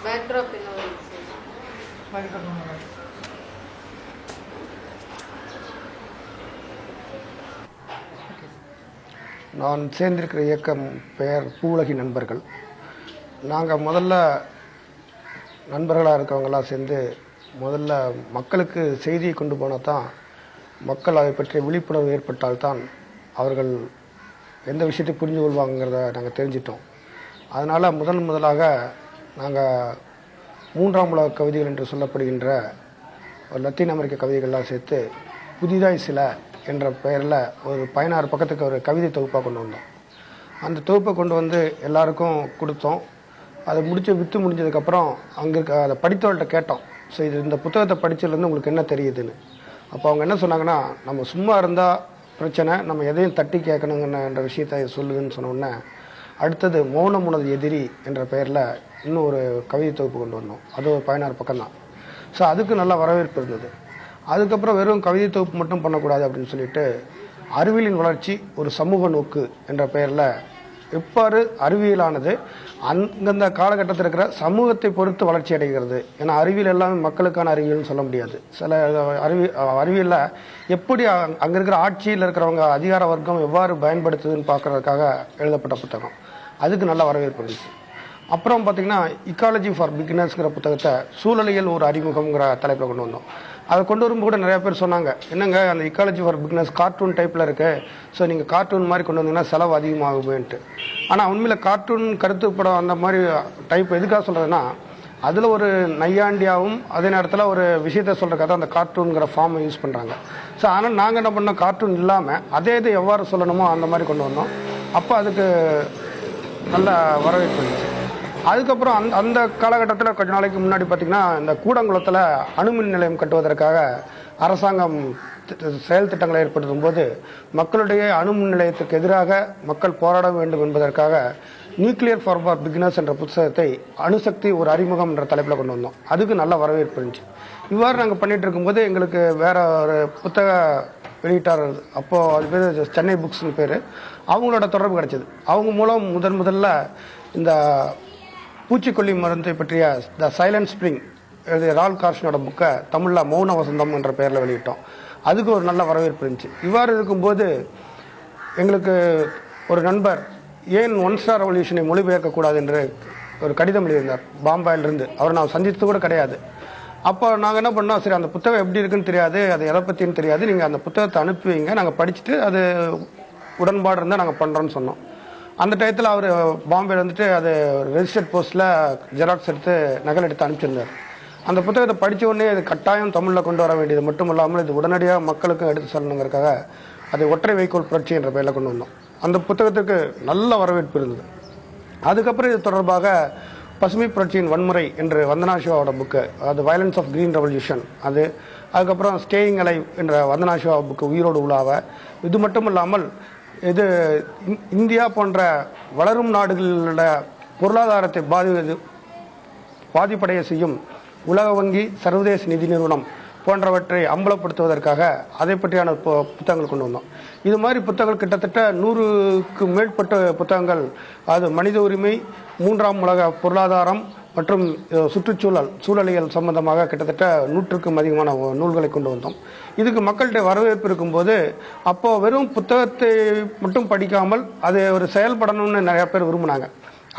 நான் சேர்ந்திருக்கிற இயக்கம் பெயர் பூவுலகி நண்பர்கள். நாங்கள் முதல்ல நண்பர்களாக இருக்கவங்களாம் சேர்ந்து முதல்ல மக்களுக்கு செய்தியை கொண்டு போனால் தான் மக்கள் அதை பற்றிய விழிப்புணர்வு ஏற்பட்டால்தான் அவர்கள் எந்த விஷயத்தை புரிந்து கொள்வாங்கிறத நாங்கள் தெரிஞ்சிட்டோம். அதனால் முதலாக நாங்கள் மூன்றாம் உலக கவிதைகள் என்று சொல்லப்படுகின்ற லத்தீன் அமெரிக்க கவிதைகள்லாம் சேர்த்து புதிதாய் சில என்ற பெயரில் ஒரு 16 பக்கத்துக்கு ஒரு கவிதை தொகுப்பாக கொண்டு வந்தோம். அந்த தொகுப்பை கொண்டு வந்து எல்லாருக்கும் கொடுத்தோம். அதை விற்று முடிஞ்சதுக்கப்புறம் அங்கே இருக்க அதை படித்தவர்கள்ட்ட கேட்டோம், ஸோ இந்த புத்தகத்தை படித்ததுலேருந்து உங்களுக்கு என்ன தெரியுதுன்னு. அப்போ அவங்க என்ன சொன்னாங்கன்னா, நம்ம சும்மா இருந்தால் பிரச்சனை, நம்ம எதையும் தட்டி கேட்கணுங்கன்ற விஷயத்தை சொல்லுதுன்னு சொன்னோடனே அடுத்தது மௌனம் உனது எதிரி என்ற பெயரில் இன்னும் ஒரு கவிதை தொகுப்பு கொண்டு வந்தோம். அது ஒரு 16 பக்கம்தான். ஸோ அதுக்கு நல்ல வரவேற்பு இருந்தது. அதுக்கப்புறம் வெறும் கவிதை தொகுப்பு மட்டும் பண்ணக்கூடாது அப்படின்னு சொல்லிட்டு அறிவியலின் வளர்ச்சி ஒரு சமூக நோக்கு என்ற பெயரில் எவ்வாறு அறிவியலானது அந்தந்த காலகட்டத்தில் இருக்கிற சமூகத்தை பொறுத்து வளர்ச்சி அடைகிறது. ஏன்னா அறிவியல் எல்லாமே மக்களுக்கான அறிவியல்னு சொல்ல முடியாது. சில அறிவியலில் எப்படி அங்கே இருக்கிற ஆட்சியில் இருக்கிறவங்க அதிகார வர்க்கம் எவ்வாறு பயன்படுத்துதுன்னு பார்க்கறதுக்காக எழுதப்பட்ட புத்தகம். அதுக்கு நல்ல வரவேற்பு இருந்துச்சு. அப்புறம் பார்த்தீங்கன்னா இக்காலஜி ஃபார் பிகினர்ஸ்ங்கிற புத்தகத்தை சூழலியல் ஒரு அறிமுகம்ங்கிற தலைப்பில் கொண்டு வந்தோம். அதை கொண்டு வரும்போது கூட நிறைய பேர் சொன்னாங்க, என்னங்க அந்த இக்காலஜி ஃபார் பிகினர்ஸ் கார்ட்டூன் டைப்பில் இருக்கு, ஸோ நீங்கள் கார்ட்டூன் மாதிரி கொண்டு வந்தீங்கன்னா செலவு அதிகமாகுமேன்ட்டு. ஆனால் உண்மையில் கார்ட்டூன் கருத்து படம் அந்த மாதிரி டைப் எதுக்காக சொல்கிறதுனா, அதில் ஒரு நையாண்டியாகவும் அதே நேரத்தில் ஒரு விஷயத்த சொல்கிறக்காக அந்த கார்ட்டூனுங்கிற ஃபார்மை யூஸ் பண்ணுறாங்க. ஸோ ஆனால் நாங்கள் என்ன பண்ணோம், கார்ட்டூன் இல்லாமல் அதே இது எவ்வாறு சொல்லணுமோ அந்த மாதிரி கொண்டு வந்தோம். அப்போ அதுக்கு நல்ல வரவேற்பு இருந்துச்சு. அதுக்கப்புறம் அந்த காலகட்டத்தில் கொஞ்ச நாளைக்கு முன்னாடி பார்த்திங்கன்னா, இந்த கூடங்குளத்தில் அணுமின் நிலையம் கட்டுவதற்காக அரசாங்கம் செயல் திட்டங்களை ஏற்படுத்தும் போது மக்களுடைய அணுமின் நிலையத்துக்கு எதிராக மக்கள் போராட வேண்டும் என்பதற்காக நியூக்ளியர் ஃபார் பிகினர்ஸ் என்ற புத்தகத்தை அணுசக்தி ஒரு அறிமுகம் என்ற தலைப்பில் கொண்டு வந்தோம். அதுக்கு நல்ல வரவேற்பு இருந்துச்சு. இவ்வாறு நாங்கள் பண்ணிட்டு இருக்கும்போது எங்களுக்கு வேற ஒரு புத்தக வெளியிட்டார், அப்போது அது பேர் சென்னை புக்ஸ்னு பேர், அவங்களோட தொடர்பு கிடைச்சது. அவங்க மூலம் முதல்ல இந்த பூச்சிக்கொல்லி மருந்தை பற்றிய த சைலண்ட் ஸ்ப்ரிங் எழுதிய ரால் கார்ஷனோட புக்கை தமிழில் மௌன வசந்தம் என்ற பெயரில் வெளியிட்டோம். அதுக்கு ஒரு நல்ல வரவேற்பு இருந்துச்சு. இவ்வாறு இருக்கும்போது எங்களுக்கு ஒரு நண்பர் ஏன் 1 ஸ்டார் ரெவல்யூஷனை மொழிபெயர்க்கக்கூடாது என்று ஒரு கடிதம் எழுதியிருந்தார் பாம்பாயிலிருந்து. அவர் நான் சந்தித்து கூட கிடையாது. அப்போ நாங்கள் என்ன பண்ணோம், சரி அந்த புத்தகம் எப்படி இருக்குன்னு தெரியாது, அது எதை பற்றின்னு தெரியாது, நீங்கள் அந்த புத்தகத்தை அனுப்பி வைங்க, நாங்கள் படிச்சுட்டு அது உடன்பாடு இருந்தால் நாங்கள் பண்ணுறோன்னு சொன்னோம். அந்த டயத்தில் அவர் பாம்பேல வந்துட்டு அது ரெஜிஸ்டர்ட் போஸ்ட்டில் ஜெராக்ஸ் எடுத்து நகல் எடுத்து அனுப்பிச்சிருந்தார். அந்த புத்தகத்தை படித்த உடனே அது கட்டாயம் தமிழில் கொண்டு வர வேண்டியது மட்டும் இல்லாமல் இது உடனடியாக மக்களுக்கும் எடுத்து சொல்லணுங்கிறதுக்காக அதை ஒற்றை வைக்கோல் புரட்சி என்ற பெயரில் கொண்டு வந்தோம். அந்த புத்தகத்துக்கு நல்ல வரவேற்பு இருந்தது. அதுக்கப்புறம் இது தொடர்பாக பசுமை புரட்சியின் வன்முறை என்று வந்தனா சிவாவோட புக்கு, அது வயலன்ஸ் ஆஃப் கிரீன் ரெவல்யூஷன், அதுக்கப்புறம் ஸ்டேயிங் அலைவ் என்ற வந்தனா சிவா புக்கு உயிரோடு உலாவ, இது மட்டும் இல்லாமல் இது இந்தியா போன்ற வளரும் நாடுகளோட பொருளாதாரத்தை பாதிப்படைய செய்யும் உலக வங்கி, சர்வதேச நிதி நிறுவனம் போன்றவற்றை அம்பலப்படுத்துவதற்காக அதை பற்றியான புத்தகங்கள் கொண்டு வந்தோம். இது மாதிரி புத்தகங்கள் கிட்டத்தட்ட 100க்கு மேற்பட்ட புத்தகங்கள், அது மனித உரிமை, 3ஆம் உலக பொருளாதாரம் மற்றும் சூழலியல் சம்பந்தமாக கிட்டத்தட்ட 100க்கும் அதிகமான நூல்களை கொண்டு வந்தோம். இதுக்கு மக்கள்கிட்ட வரவேற்பு இருக்கும்போது அப்போ வெறும் புத்தகத்தை மட்டும் படிக்காமல் அது ஒரு செயல்படணும்னு நிறைய பேர் விரும்பினாங்க.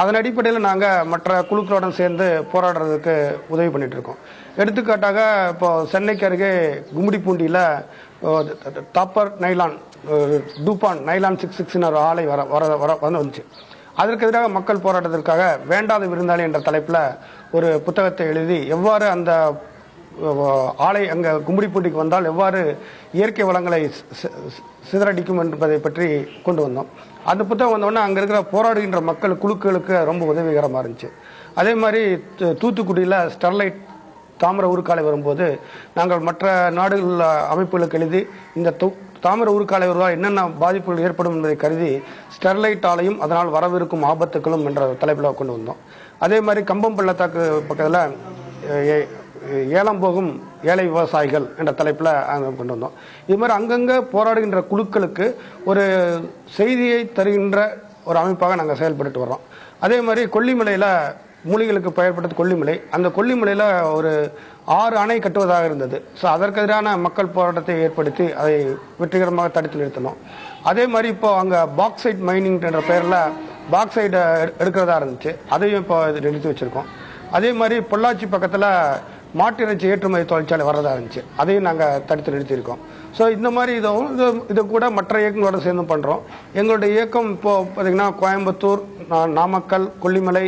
அதன் அடிப்படையில் நாங்கள் மற்ற குழுக்களுடன் சேர்ந்து போராடுறதுக்கு உதவி பண்ணிட்டு இருக்கோம். எடுத்துக்காட்டாக இப்போ சென்னைக்கு அருகே கும்மிடிப்பூண்டியில் தாப்பர் நைலான் டூபான் நைலான் 66 ஒரு ஆலை வந்துச்சு. அதற்கு எதிராக மக்கள் போராட்டத்திற்காக வேண்டாத விருந்தாளி என்ற தலைப்பில் ஒரு புத்தகத்தை எழுதி எவ்வாறு அந்த ஆலை அங்கே கும்மிடிப்பூண்டிக்கு வந்தால் எவ்வாறு இயற்கை வளங்களை சிதறடிக்கும் என்பதை பற்றி கொண்டு வந்தோம். அந்த புத்தகம் வந்தோடனே அங்கே இருக்கிற போராடுகின்ற மக்கள் குழுக்களுக்கு ரொம்ப உதவிகரமாக இருந்துச்சு. அதே மாதிரி தூத்துக்குடியில் ஸ்டெர்லைட் தாமிர உருக்காலை வரும்போது நாங்கள் மற்ற நாடுகள் அமைப்புகளுக்கு எழுதி இந்த தாமிர உருக்காலை வருவதால் என்னென்ன பாதிப்புகள் ஏற்படும் என்பதை கருதி ஸ்டெர்லைட் ஆலையும் அதனால் வரவிருக்கும் ஆபத்துக்களும் என்ற தலைப்பில் கொண்டு வந்தோம். அதே மாதிரி கம்பம் பள்ளத்தாக்கு பக்கத்தில் ஏலம் போகும் ஏழை விவசாயிகள் என்ற தலைப்பில் கொண்டு வந்தோம். இது மாதிரி அங்கங்கே போராடுகின்ற குழுக்களுக்கு ஒரு செய்தியை தருகின்ற ஒரு அமைப்பாக நாங்கள் செயல்பட்டு வர்றோம். அதே மாதிரி கொல்லிமலையில் மூலிகளுக்கு பெயர்பட்டது கொல்லிமலை. அந்த கொல்லிமலையில் ஒரு 6 அணை கட்டுவதாக இருந்தது. ஸோ அதற்கு எதிரான மக்கள் போராட்டத்தை ஏற்படுத்தி அதை வெற்றிகரமாக தடுத்து நிறுத்தணும். அதே மாதிரி இப்போ அங்கே பாக்சைட் மைனிங் என்ற பெயரில் பாக்சைடை எடுக்கிறதா இருந்துச்சு, அதையும் இப்போ நிறுத்தி வச்சுருக்கோம். அதே மாதிரி பொள்ளாச்சி பக்கத்தில் மாட்டு இறைச்சி ஏற்றுமதி தொழிற்சாலை வர்றதா இருந்துச்சு, அதையும் நாங்கள் தடுத்து நிறுத்தியிருக்கோம். ஸோ இந்த மாதிரி இது கூட மற்ற இயக்கங்களோட சேர்ந்து பண்ணுறோம். எங்களுடைய இயக்கம் இப்போது பார்த்திங்கன்னா கோயம்புத்தூர், நாமக்கல், கொல்லிமலை,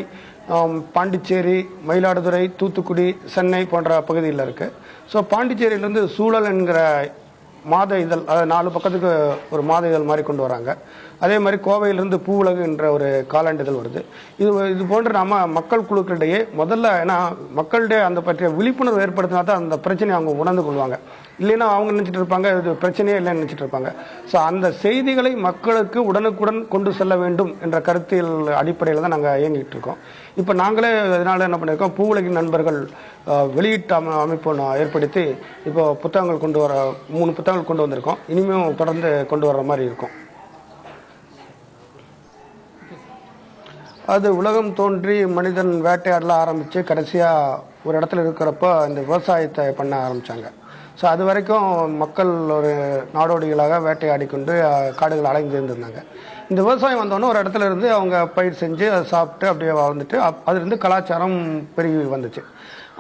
பாண்டிச்சேரி, மயிலாடுதுறை, தூத்துக்குடி, சென்னை போன்ற பகுதியில் இருக்குது. ஸோ பாண்டிச்சேரியிலேருந்து சூழல் என்கிற மாத இதழ், அதாவது 4 பக்கத்துக்கு ஒரு மாத இதழ் மாதிரி கொண்டு வராங்க. அதே மாதிரி கோவையிலிருந்து பூவுலகு என்ற ஒரு காலாண்டு வருது. இது போன்ற நாம மக்கள் குழுக்களிடையே முதல்ல, ஏன்னா மக்களிடையே அந்த பற்றிய விழிப்புணர்வு ஏற்படுத்தினா தான் அந்த பிரச்சனையை அவங்க உணர்ந்து கொள்வாங்க. இல்லைன்னா அவங்க நினைச்சிட்டு இருப்பாங்க இது பிரச்சனையே இல்லைன்னு நினைச்சிட்டு இருப்பாங்க. ஸோ அந்த செய்திகளை மக்களுக்கு உடனுக்குடன் கொண்டு செல்ல வேண்டும் என்ற கருத்தியல் அடிப்படையில் தான் நாங்கள் இயங்கிட்டு இருக்கோம். இப்போ நாங்களே இதனால என்ன பண்ணியிருக்கோம், பூவுலகின் நண்பர்கள் வெளியீட்டு அமைப்பு ஏற்படுத்தி இப்போ புத்தகங்கள் கொண்டு வர 3 புத்தகங்கள் கொண்டு வந்திருக்கோம். இனிமேல் தொடர்ந்து கொண்டு வர்ற மாதிரி இருக்கும். அது உலகம் தோன்றி மனிதன் வேட்டையாடல ஆரம்பித்து கடைசியாக ஒரு இடத்துல இருக்கிறப்போ இந்த விவசாயத்தை பண்ண ஆரம்பித்தாங்க. ஸோ அது வரைக்கும் மக்கள் ஒரு நாடோடிகளாக வேட்டையாடி கொண்டு காடுகள் அலைந்து இருந்திருந்தாங்க. இந்த விவசாயம் வந்தோடனே ஒரு இடத்துல இருந்து அவங்க பயிர் செஞ்சு அதை சாப்பிட்டு அப்படியே வாழ்ந்துட்டு அதுலேருந்து கலாச்சாரம் பெருகி வந்துச்சு.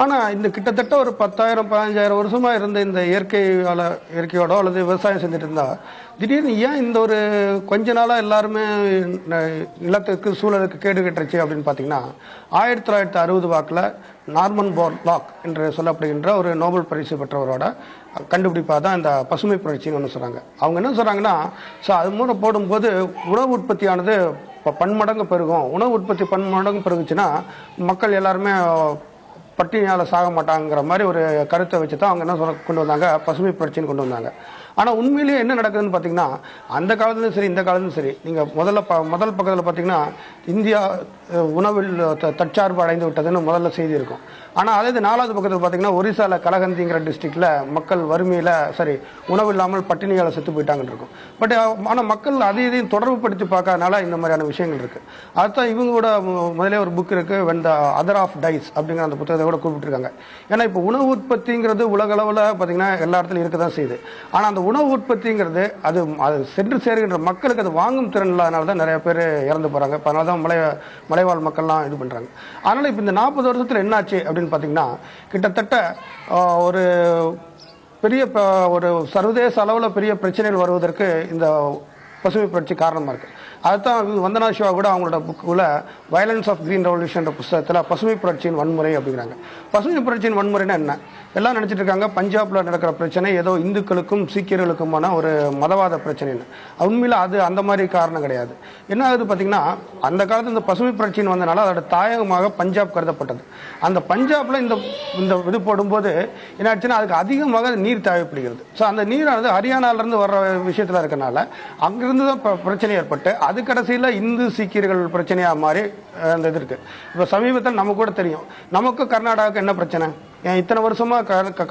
ஆனால் இந்த கிட்டத்தட்ட ஒரு 10,000-15,000 வருஷமாக இருந்த இந்த இயற்கையோட அல்லது விவசாயம் செஞ்சுட்டு இருந்தா திடீர்னு ஏன் இந்த ஒரு கொஞ்ச நாளாக எல்லாருமே நிலத்துக்கு சூழலுக்கு கேடு கட்டுருச்சு அப்படின்னு பார்த்தீங்கன்னா, 1960 வாக்கில் நார்மன் போர்லாக் என்று சொல்லப்படுகின்ற ஒரு நோபல் பரிசு பெற்றவரோட கண்டுபிடிப்பாக தான் இந்த பசுமை புரட்சின்னு ஒன்று சொல்கிறாங்க. அவங்க என்ன சொல்கிறாங்கன்னா, ஸோ அது மூலம் போடும்போது உணவு உற்பத்தியானது பன்மடங்கு பெருகும். உணவு உற்பத்தி பன்மடங்கு பெருகுச்சுன்னா மக்கள் எல்லாருமே பட்டினியால் சாக மாட்டாங்கிற மாதிரி ஒரு கருத்தை வச்சு தான் அவங்க என்ன கொண்டு வந்தாங்க, பசுமை புரட்சின்னு கொண்டு வந்தாங்க. ஆனால் உண்மையிலேயே என்ன நடக்குதுன்னு பார்த்தீங்கன்னா, அந்த காலத்துலையும் சரி இந்த காலத்துலையும் சரி, நீங்கள் முதல் பக்கத்தில் பார்த்தீங்கன்னா இந்தியா உணவில் தற்சார்பு அடைந்து விட்டதுன்னு முதல்ல செய்தி இருக்கும். ஆனால் அதே 4வது பக்கத்தில் பார்த்தீங்கன்னா ஒரிசாவில் கலகந்திங்கிற டிஸ்ட்ரிக்டில் மக்கள் வறுமையில் உணவு இல்லாமல் பட்டினியால் செத்து போயிட்டாங்கன்னு இருக்கும். பட் ஆனால் மக்கள் இதையும் தொடர்பு படுத்தி பார்க்கறதுனால இந்த மாதிரியான விஷயங்கள் இருக்குது. அதுதான் இவங்களோட முதலே ஒரு புக் இருக்குது, when the other of ties அப்படிங்கிற அந்த புத்தகத்தை கூட கூப்பிட்டுருக்காங்க. ஏன்னா இப்போ உணவு உற்பத்திங்கிறது உலக அளவில் பார்த்தீங்கன்னா எல்லா இடத்துலையும் இருக்க தான் செய்யுது. ஆனால் அந்த உணவு உற்பத்திங்கிறது அது சென்று சேருகின்ற மக்களுக்கு அது வாங்கும் திறன் இல்லாதனால தான் நிறைய பேர் இறந்து போகிறாங்க. அதனால தான் மலைவாழ் மக்கள்லாம் இது பண்ணுறாங்க. அதனால் இப்போ இந்த 40 வருஷத்தில் என்னாச்சு அப்படின்னு பார்த்தீங்கன்னா, கிட்டத்தட்ட ஒரு பெரிய ஒரு சர்வதேச அளவில் பெரிய பிரச்சனைகள் வருவதற்கு இந்த பசுமை புரட்சி காரணமாக இருக்குது. அதுதான் வந்தனா சிவா கூட அவங்களோட புக்குள்ள வயலன்ஸ் ஆஃப் கிரீன் ரெவல்யூஷன் புத்தகத்தில் பசுமை புரட்சியின் வன்முறை அப்படிங்கிறாங்க. பசுமை புரட்சியின் வன்முறைன்னா என்ன? எல்லாம் நினச்சிட்டு இருக்காங்க பஞ்சாப்ல நடக்கிற பிரச்சனை ஏதோ இந்துக்களுக்கும் சீக்கியர்களுக்குமான ஒரு மதவாத பிரச்சனைன்னு. உண்மையில் அது அந்த மாதிரி காரணம் கிடையாது. என்ன ஆகுது பார்த்தீங்கன்னா, அந்த காலத்தில் இந்த பசுமை புரட்சின்னு வந்தனால அதோட தாயகமாக பஞ்சாப் கருதப்பட்டது. அந்த பஞ்சாப்ல இந்த இது போடும்போது என்ன ஆச்சுன்னா, அதுக்கு அதிகமாக நீர் தேவைப்படுகிறது. ஸோ அந்த நீரானது ஹரியானாவிலிருந்து வர்ற விஷயத்தில் இருக்கனால அங்கிருந்து தான் பிரச்சனை ஏற்பட்டு அது கடைசியில் இந்து சீக்கியர்கள் பிரச்சனையாக மாறி அந்த இது இருக்கு. இப்போ சமீபத்தில் நமக்கு கூட தெரியும், நமக்கு கர்நாடகாவுக்கு என்ன பிரச்சனை, ஏன் இத்தனை வருஷமா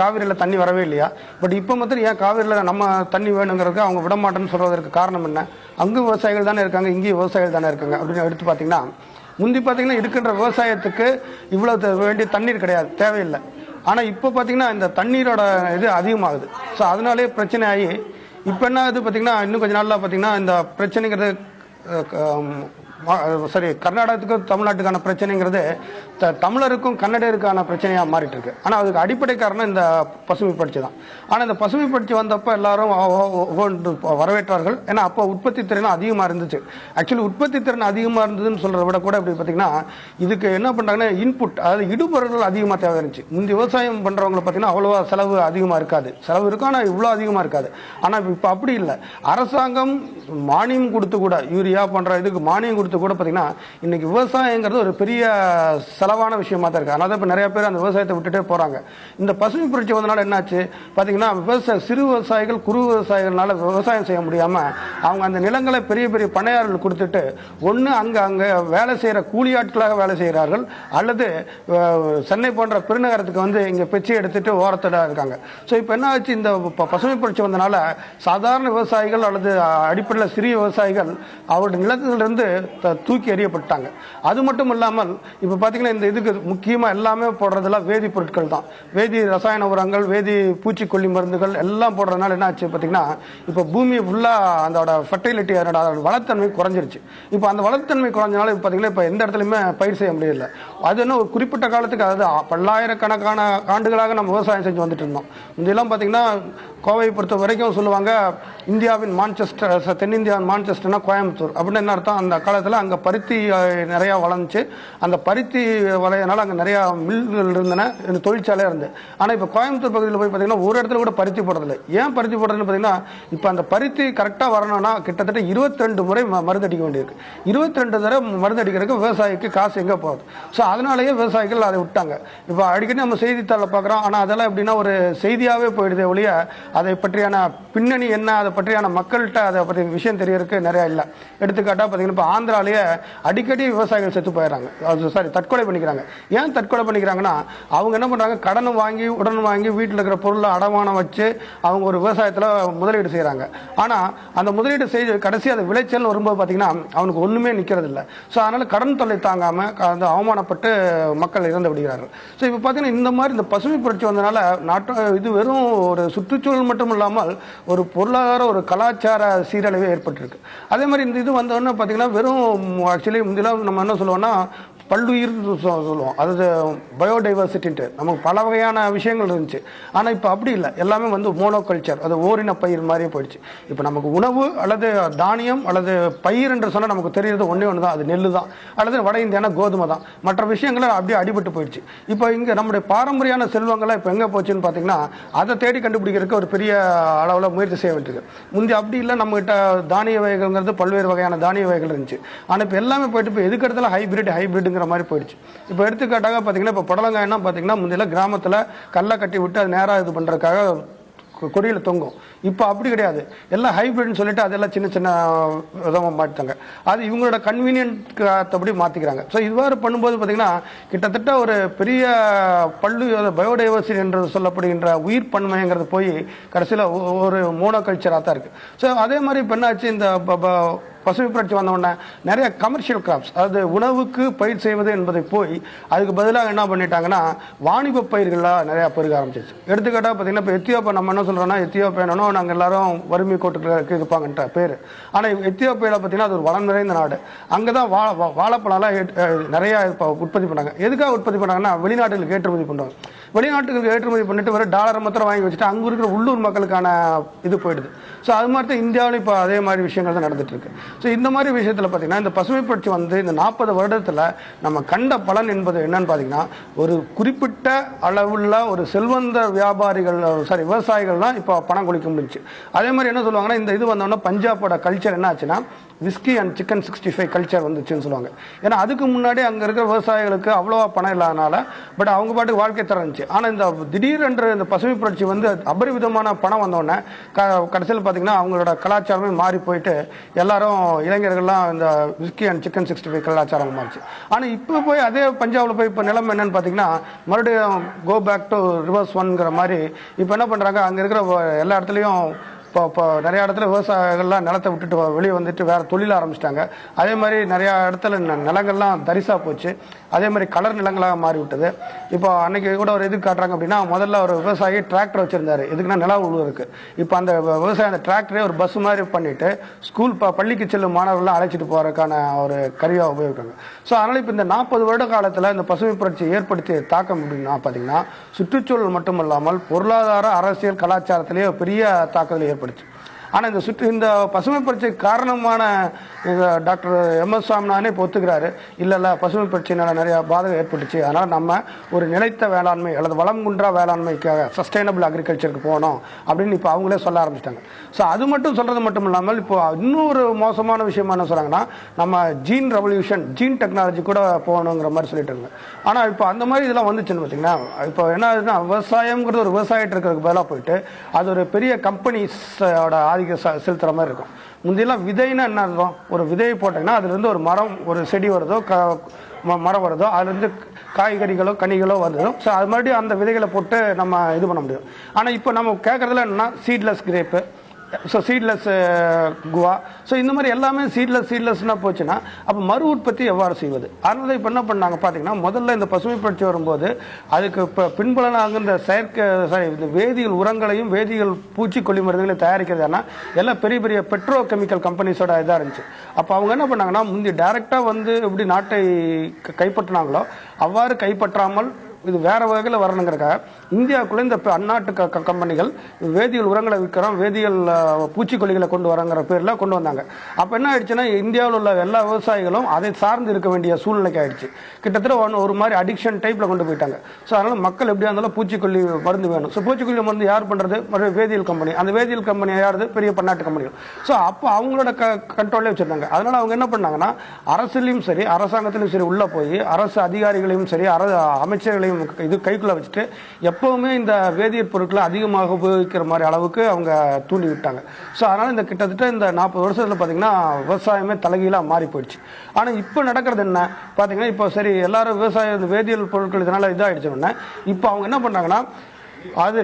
காவிரியில் தண்ணி வரவே இல்லையா? பட் இப்போ மாத்திரம் ஏன் காவிரியில் நம்ம தண்ணி வேணுங்கிறதுக்கு அவங்க விடமாட்டேன்னு சொல்வதற்கு காரணம் என்ன? அங்கும் விவசாயிகள் தானே இருக்காங்க, இங்கேயும் விவசாயிகள் தானே இருக்காங்க அப்படின்னு எடுத்து பார்த்தீங்கன்னா, முந்தி பார்த்தீங்கன்னா இருக்கின்ற விவசாயத்துக்கு இவ்வளவு வேண்டிய தண்ணீர் கிடையாது, தேவையில்லை. ஆனால் இப்போ பார்த்தீங்கன்னா இந்த தண்ணீரோட இது அதிகமாகுது. ஸோ அதனாலே பிரச்சனை ஆகி இப்போ என்ன ஆகுது பார்த்தீங்கன்னா, இன்னும் கொஞ்ச நாளில் பார்த்தீங்கன்னா இந்த பிரச்சனைங்கிறது சரி கர்நாடகத்துக்கும் தமிழ்நாட்டுக்கான பிரச்சனைங்கிறது தமிழருக்கும் கன்னடருக்கான பிரச்சனையாக மாறிட்டு இருக்கு. ஆனால் அதுக்கு அடிப்படை காரணம் இந்த பசுமை புரட்சி தான். ஆனால் இந்த பசுமை புரட்சி வந்தப்போ எல்லாரும் வரவேற்றார்கள். ஏன்னா அப்போ உற்பத்தி திறன் அதிகமாக இருந்துச்சு. ஆக்சுவலி உற்பத்தி திறன் அதிகமாக இருந்ததுன்னு சொல்றத விட கூட இப்படி பார்த்தீங்கன்னா, இதுக்கு என்ன பண்ணுறாங்கன்னா இன்புட், அதாவது இடுபொருள்கள் அதிகமாக தேவை இருந்துச்சு. முந்தைய விவசாயம் பண்ணுறவங்களை பார்த்தீங்கன்னா அவ்வளோவா செலவு அதிகமாக இருக்காது, செலவு இருக்கும் ஆனால் இவ்வளோ அதிகமாக இருக்காது. ஆனால் இப்போ அப்படி இல்லை. அரசாங்கம் மானியம் கொடுத்து கூட யூரியா போன்ற இதுக்கு மானியம் கொடுத்து கூட பார்த்தீங்கன்னா இன்னைக்கு விவசாயங்கிறது ஒரு பெரிய செலவான விஷயமா தான் இருக்கு. அதனால இப்போ நிறைய பேர் அந்த விவசாயத்தை விட்டுட்டே போறாங்க. இந்த பசுமை புரட்சி வந்தனால என்னாச்சு பார்த்தீங்கன்னா, சிறு விவசாயிகள் குறு விவசாயிகள்னால விவசாயம் செய்ய முடியாம அவங்க அந்த நிலங்களை பெரிய பெரிய பண்ணையாளர்கள் கொடுத்துட்டு ஒன்று அங்கே வேலை செய்கிற கூலி ஆட்களாக வேலை செய்கிறார்கள், அல்லது சென்னை போன்ற பெருநகரத்துக்கு வந்து இங்கே பிச்சை எடுத்துட்டு ஓரத்தில் இருக்காங்க. ஸோ இப்போ என்ன ஆச்சு, இந்த பசுமை புரட்சி வந்தனால சாதாரண விவசாயிகள் அல்லது அடிப்படையில் சிறிய விவசாயிகள் அவருடைய நிலத்திலிருந்து தூக்கி எறியப்பட்டாங்க. அது மட்டும் இல்லாமல் இப்போ பார்த்தீங்கன்னா இந்த இதுக்கு முக்கியமாக எல்லாமே போடுறதெல்லாம் வேதிப்பொருட்கள் தான். வேதி ரசாயன உரங்கள், வேதி பூச்சிக்கொல்லி மருந்துகள் எல்லாம் போடுறதுனால என்ன ஆச்சு பார்த்தீங்கன்னா, இப்போ பூமி ஃபுல்லாக அதோட ஃபர்டிலிட்டி, அதோட வளத்தன்மை குறைஞ்சிருச்சு. இப்போ அந்த வளத்தன்மை குறைஞ்சனால பார்த்தீங்கன்னா இப்போ எந்த இடத்துலையுமே பயிர் செய்ய முடியல. அது என்ன ஒரு குறிப்பிட்ட காலத்துக்கு, அதாவது பல்லாயிரக்கணக்கான ஆண்டுகளாக நம்ம விவசாயம் செஞ்சு வந்துட்டு இருந்தோம். இதெல்லாம் பார்த்தீங்கன்னா கோவை பொறுத்த வரைக்கும் சொல்லுவாங்க, இந்தியாவின் மான்செஸ்டர், தென்னிந்தியாவின் மான்செஸ்டர்னா கோயம்புத்தூர் அப்படின்னு என்ன அர்த்தம். அந்த காலத்தில் அங்கே பருத்தி நிறையா வளர்ந்துச்சு. அந்த பருத்தி வளையனால அங்கே நிறையா மில்கள் இருந்தன, தொழிற்சாலையாக இருந்து. ஆனால் இப்போ கோயம்புத்தூர் பகுதியில் போய் பார்த்தீங்கன்னா ஒரு இடத்துல கூட பருத்தி போடுறதில்லை. ஏன் பருத்தி போடுறதுன்னு பார்த்தீங்கன்னா, இப்போ அந்த பருத்தி கரெக்டாக வரணும்னா கிட்டத்தட்ட 22 முறை மருந்து அடிக்க வேண்டியிருக்கு. 22 தடவை மருந்து அடிக்கிறதுக்கு விவசாயிக்கு காசு எங்கே போகுது? ஸோ அதனாலேயே விவசாயிகள் அதை விட்டாங்க. இப்போ அடிக்கடி நம்ம செய்தித்தாளில் பார்க்குறோம், ஆனால் அதெல்லாம் எப்படின்னா ஒரு செய்தியாகவே போயிடுதே ஒழிய அதை பற்றியான பின்னணி என்ன, அதை பற்றியான மக்கள்கிட்ட அதை பற்றி விஷயம் தெரியறதுக்கு நிறையா இல்லை. எடுத்துக்காட்டாக பார்த்தீங்கன்னா இப்போ ஆந்திராலேயே அடிக்கடி விவசாயிகள் செத்து போயிடறாங்க, தற்கொலை பண்ணிக்கிறாங்க. ஏன் தற்கொலை பண்ணிக்கிறாங்கன்னா, அவங்க என்ன பண்ணுறாங்க, கடன் வாங்கி வீட்டில் இருக்கிற பொருளை அடமானம் வச்சு அவங்க ஒரு விவசாயத்தில் முதலீடு செய்கிறாங்க. ஆனால் அந்த முதலீடு செய்து கடைசி அது விளைச்சல் வரும்போது பார்த்தீங்கன்னா அவனுக்கு ஒன்றுமே நிற்கிறது இல்லை. ஸோ அதனால் கடன் தொல்லை தாங்காமல் அந்த அவமானப்பட்டு மக்கள் இறந்து விடுகிறார்கள். ஸோ இப்போ பார்த்தீங்கன்னா இந்த மாதிரி இந்த பசுமை புரட்சி வந்தனால இது வெறும் ஒரு சுற்றுச்சூழல் மட்டும் இல்லாமல் ஒரு பொருளாதார, ஒரு கலாச்சார சீரழிவு ஏற்பட்டிருக்கு. அதே மாதிரி இந்த இது வந்தோன்னா பார்த்தீங்கன்னா வெறும் ஆக்சுவலி முந்திலாம் நம்ம என்ன சொல்லுவோம்னா பல்லுயிர் சொல்லுவோம், அதாவது பயோடைவர்சிட்டின்ட்டு நமக்கு பல வகையான விஷயங்கள் இருந்துச்சு. ஆனால் இப்போ அப்படி இல்லை, எல்லாமே வந்து மோனோகல்ச்சர், அது ஓரின பயிர் மாதிரியே போயிடுச்சு. இப்போ நமக்கு உணவு அல்லது தானியம் அல்லது பயிர் என்று சொன்னால் நமக்கு தெரியுறது ஒன்றே ஒன்று தான், அது நெல் தான், அல்லது வட இந்தியான கோதுமை தான். மற்ற விஷயங்களை அப்படியே அடிபட்டு போயிடுச்சு. இப்போ இங்கே நம்முடைய பாரம்பரியான செல்வங்களை இப்போ எங்கே போச்சுன்னு பார்த்தீங்கன்னா, அதை தேடி கண்டுபிடிக்கிறதுக்கு ஒரு பெரிய அளவில் முயற்சி செய்ய வேண்டியிருக்கு. முந்தைய அப்படி இல்லை, நம்மகிட்ட தானிய வகைகள்ங்கிறது பல்வேறு வகையான தானிய வகைகள் இருந்துச்சு. ஆனால் இப்போ எல்லாமே போயிட்டு இப்போ எதுக்கு இடத்துல ஹைபிரிடுங்கிற மாதிரி போயிடுச்சு. இப்போ எடுத்துக்காட்டாக பார்த்தீங்கன்னா இப்போ புடலங்காய்னா பார்த்தீங்கன்னா முந்தைய கிராமத்தில் கல்லை கட்டி விட்டு அது நேராக இது பண்ணுறதுக்காக கொடியில் தொங்கும். இப்போ அப்படி கிடையாது, எல்லாம் ஹைபிரிட்னு சொல்லிட்டு அதெல்லாம் சின்ன சின்ன விதமாக மாற்றிட்டாங்க. அது இவங்களோட கன்வீனியன்ட்படி மாற்றிக்கிறாங்க. ஸோ இதுவாறு பண்ணும்போது பார்த்தீங்கன்னா கிட்டத்தட்ட ஒரு பெரிய பயோடைவர்சிட்டி என்று சொல்லப்படுகின்ற உயிர் பன்மைங்கிறது போய் கடைசியில் ஒரு மோனோகல்ச்சராக தான் இருக்குது. ஸோ அதே மாதிரி இப்போ என்னாச்சு, இந்த பசுமை புரட்சி வந்தவுடனே நிறைய கமர்ஷியல் கிராப்ஸ், அதாவது உணவுக்கு பயிர் செய்வது என்பதை போய் அதுக்கு பதிலாக என்ன பண்ணிட்டாங்கன்னா வாணிப பயிர்களாக நிறையா பெருக ஆரம்பிச்சிச்சு. எடுத்துக்கிட்டால் பார்த்தீங்கன்னா இப்போ எத்தியோப்பியா, நம்ம என்ன சொல்கிறோம்னா எத்தியோப்பியானோ நாங்கள் எல்லாரும் வறுமை கோட்டுக்கு இருப்பாங்கன்ற பேர். ஆனால் எத்தியோப்பியாவில் பார்த்தீங்கன்னா அது ஒரு வளம் நிறைந்த நாடு. அங்கே தான் வாழைப்பழம்லாம் நிறையா உற்பத்தி பண்ணாங்க. எதுக்காக உற்பத்தி பண்ணாங்கன்னா வெளிநாட்டுகளுக்கு ஏற்றுமதி பண்ணுவாங்க. வெளிநாட்டுகளுக்கு ஏற்றுமதி பண்ணிட்டு வர டாலரை மாத்திரம் வாங்கி வச்சுட்டு அங்கே இருக்கிற உள்ளூர் மக்களுக்கான இது போயிடுது. ஸோ அது மாதிரி தான் இந்தியாவில் இப்போ அதே மாதிரி விஷயங்கள் தான் நடந்துட்டு இருக்கு. ஸோ இந்த மாதிரி விஷயத்தில் பார்த்தீங்கன்னா இந்த பசுமை புரட்சி வந்து இந்த 40 வருடத்தில் நம்ம கண்ட பலன் என்பது என்னன்னு பார்த்தீங்கன்னா, ஒரு குறிப்பிட்ட அளவுள்ள ஒரு செல்வந்த விவசாயிகள் தான் இப்போ பணம் கொளிக்க முடிஞ்சு. அதே மாதிரி என்ன சொல்லுவாங்கன்னா, இந்த இது வந்தோன்னா பஞ்சாபோட கல்ச்சர் என்ன ஆச்சுன்னா விஸ்கி அண்ட் சிக்கன் 65 கல்ச்சர் வந்துச்சுன்னு சொல்லுவாங்க. ஏன்னா அதுக்கு முன்னாடி அங்கே இருக்கிற விவசாயிகளுக்கு அவ்வளோவா பணம் இல்லாதனால பட் அவங்க பாட்டுக்கு வாழ்க்கை தரம் இருந்துச்சு. ஆனால் இந்த திடீரென்று இந்த பசுமை புரட்சி வந்து அபரிவிதமான பணம் வந்தோடனே கடைசியில் பார்த்தீங்கன்னா அவங்களோட கலாச்சாரமே மாறி போயிட்டு எல்லாரும் இளைஞர்கள்லாம் இந்த விஸ்கி அண்ட் சிக்கன் 65 கலாச்சாரம் மாறிச்சு. ஆனால் இப்போ போய் அதே பஞ்சாபில் போய் இப்போ நிலைமை என்னன்னு பார்த்தீங்கன்னா மறுபடியும் கோ பேக் டு ரிவர்ஸ் ஒன்ங்கிற மாதிரி இப்போ என்ன பண்ணுறாங்க, அங்கே இருக்கிற எல்லா இடத்துலையும் இப்போ நிறையா இடத்துல விவசாயிகள்லாம் நிலத்தை விட்டுட்டு வெளியே வந்துட்டு வேறு தொழில் ஆரம்பிச்சிட்டாங்க. அதே மாதிரி நிறையா இடத்துல நிலங்கள்லாம் தரிசாக போச்சு. அதே மாதிரி கலர் நிலங்களாக மாறி விட்டது. இப்போ அன்னைக்கு கூட ஒரு எதுக்கு காட்டுறாங்க அப்படின்னா, முதல்ல ஒரு விவசாயி டிராக்டர் வச்சுருந்தாரு, எதுக்குன்னா நில உழுவுறதுக்கு. இப்போ அந்த விவசாயம் அந்த டிராக்டரே ஒரு பஸ் மாதிரி பண்ணிட்டு பள்ளிக்கு செல்லும் மாணவர்கள்லாம் அழைச்சிட்டு போகிறதுக்கான ஒரு கருவியாக உபயோகிக்காங்க. ஸோ அதனால் இப்போ இந்த 40 வருட காலத்தில் இந்த பசுமை புரட்சி ஏற்படுத்திய தாக்கம் அப்படின்னா பார்த்தீங்கன்னா சுற்றுச்சூழல் மட்டுமல்லாமல் பொருளாதார, அரசியல், கலாச்சாரத்திலேயே பெரிய தாக்குதல் ஏற்படுச்சு. ஆனால் இந்த பசுமை புரட்சிக்கு காரணமான டாக்டர் MS சுவாமிநாதனே இப்போ ஒத்துக்கிறாரு, இல்லை பசுமை புரட்சியினால் நிறையா பாதகம் ஏற்பட்டுச்சு, அதனால் நம்ம ஒரு நிலைத்த வேளாண்மை அல்லது வளம் குன்றா வேளாண்மைக்காக சஸ்டைனபிள் அக்ரிகல்ச்சருக்கு போகணும் அப்படின்னு இப்போ அவங்களே சொல்ல ஆரம்பிச்சிட்டாங்க. ஸோ அது மட்டும் சொல்கிறது மட்டும் இல்லாமல் இப்போ இன்னொரு மோசமான விஷயமா என்ன சொல்கிறாங்கன்னா, நம்ம ஜீன் ரெவல்யூஷன், ஜீன் டெக்னாலஜி கூட போகணுங்கிற மாதிரி சொல்லிட்டு இருக்காங்க. ஆனால் இப்போ அந்த மாதிரி இதெல்லாம் வந்துச்சுன்னு பார்த்தீங்கன்னா இப்போ என்ன ஆகுதுன்னா, விவசாயங்கிறது ஒரு விவசாயிட்டு இருக்கிறதுக்கு பதிலாக போயிட்டு அது ஒரு பெரிய கம்பெனிஸோட செலுத்துற மாதிரி இருக்கும். முந்தையெல்லாம் விதைன்னா என்ன இருக்கும், ஒரு விதையை போட்டீங்கன்னா அதுலேருந்து ஒரு மரம், ஒரு செடி வருதோ, மரம் வருதோ, அதுலேருந்து காய்கறிகளோ கனிகளோ வருதோ. ஸோ அது மறுபடியும் அந்த விதைகளை போட்டு நம்ம இது பண்ண முடியும். ஆனால் இப்போ நம்ம கேட்குறதுல என்னன்னா சீட்லெஸ் கிரேப்பு, ஸோ சீட்லெஸ் குவா, ஸோ இந்த மாதிரி எல்லாமே சீட்லெஸ்னா போச்சுன்னா அப்போ மறு உற்பத்தி எவ்வாறு செய்வது? அதனால இப்போ என்ன பண்ணாங்க பார்த்தீங்கன்னா, முதல்ல இந்த பசுமை புரட்சி வரும்போது அதுக்கு இப்போ பின்பலனாக இந்த இந்த வேதியியல் உரங்களையும் வேதியியல் பூச்சிக்கொல்லி மருந்துகளையும் தயாரிக்கிறதுனா எல்லாம் பெரிய பெரிய பெட்ரோ கெமிக்கல் கம்பெனிஸோட இதாக இருந்துச்சு. அப்போ அவங்க என்ன பண்ணாங்கன்னா, முந்தி டைரெக்டாக வந்து எப்படி நாட்டை கைப்பற்றினாங்களோ அவ்வாறு கைப்பற்றாமல் இது வேற வகையில் வரணுங்கிறக்காக இந்தியாவுக்குள்ள இந்த அந்நாட்டு கம்பெனிகள் வேதியியல் உரங்களை விற்கிறோம், வேதியியல் பூச்சிக்கொல்லிகளை கொண்டு வரங்கிற பேரில் கொண்டு வந்தாங்க. அப்போ என்ன ஆயிடுச்சுன்னா, இந்தியாவில் உள்ள எல்லா விவசாயிகளும் அதை சார்ந்து இருக்க வேண்டிய சூழ்நிலைக்கு ஆயிடுச்சு. கிட்டத்தட்ட ஒரு மாதிரி அடிக்ஷன் டைப்ல கொண்டு போயிட்டாங்க. ஸோ அதனால மக்கள் எப்படியா இருந்தாலும் பூச்சிக்கொல்லி மருந்து வேணும். ஸோ பூச்சிக்கொல்லி மருந்து யார் பண்றது? வேதியியல் கம்பெனி. அந்த வேதியியல் கம்பெனி யாருது? பெரிய பன்னாட்டு கம்பெனிகள். ஸோ அப்போ அவங்களோட கண்ட்ரோலே வச்சிருந்தாங்க. அதனால அவங்க என்ன பண்ணாங்கன்னா, அரசுலையும் சரி அரசாங்கத்திலும் சரி உள்ள போய் அரசு அதிகாரிகளையும் சரி அமைச்சர்களையும் இது கைக்குள்ள வச்சுட்டு எப்பவுமே இந்த வேதியியல் பொருட்களை அதிகமாக உபயோகிக்கிற மாதிரி அளவுக்கு அவங்க தூண்டி விட்டாங்க. ஸோ அதனால இந்த கிட்டத்தட்ட இந்த 40 வருஷத்துல பாத்தீங்கன்னா விவசாயமே தலைகீழா மாறி போயிடுச்சு. ஆனா இப்ப நடக்கிறது என்ன பாத்தீங்கன்னா, இப்போ சரி எல்லாரும் விவசாய வேதியியல் பொருட்கள் இதனால இதாயிடுச்சு. இப்போ அவங்க என்ன பண்றாங்கன்னா, அது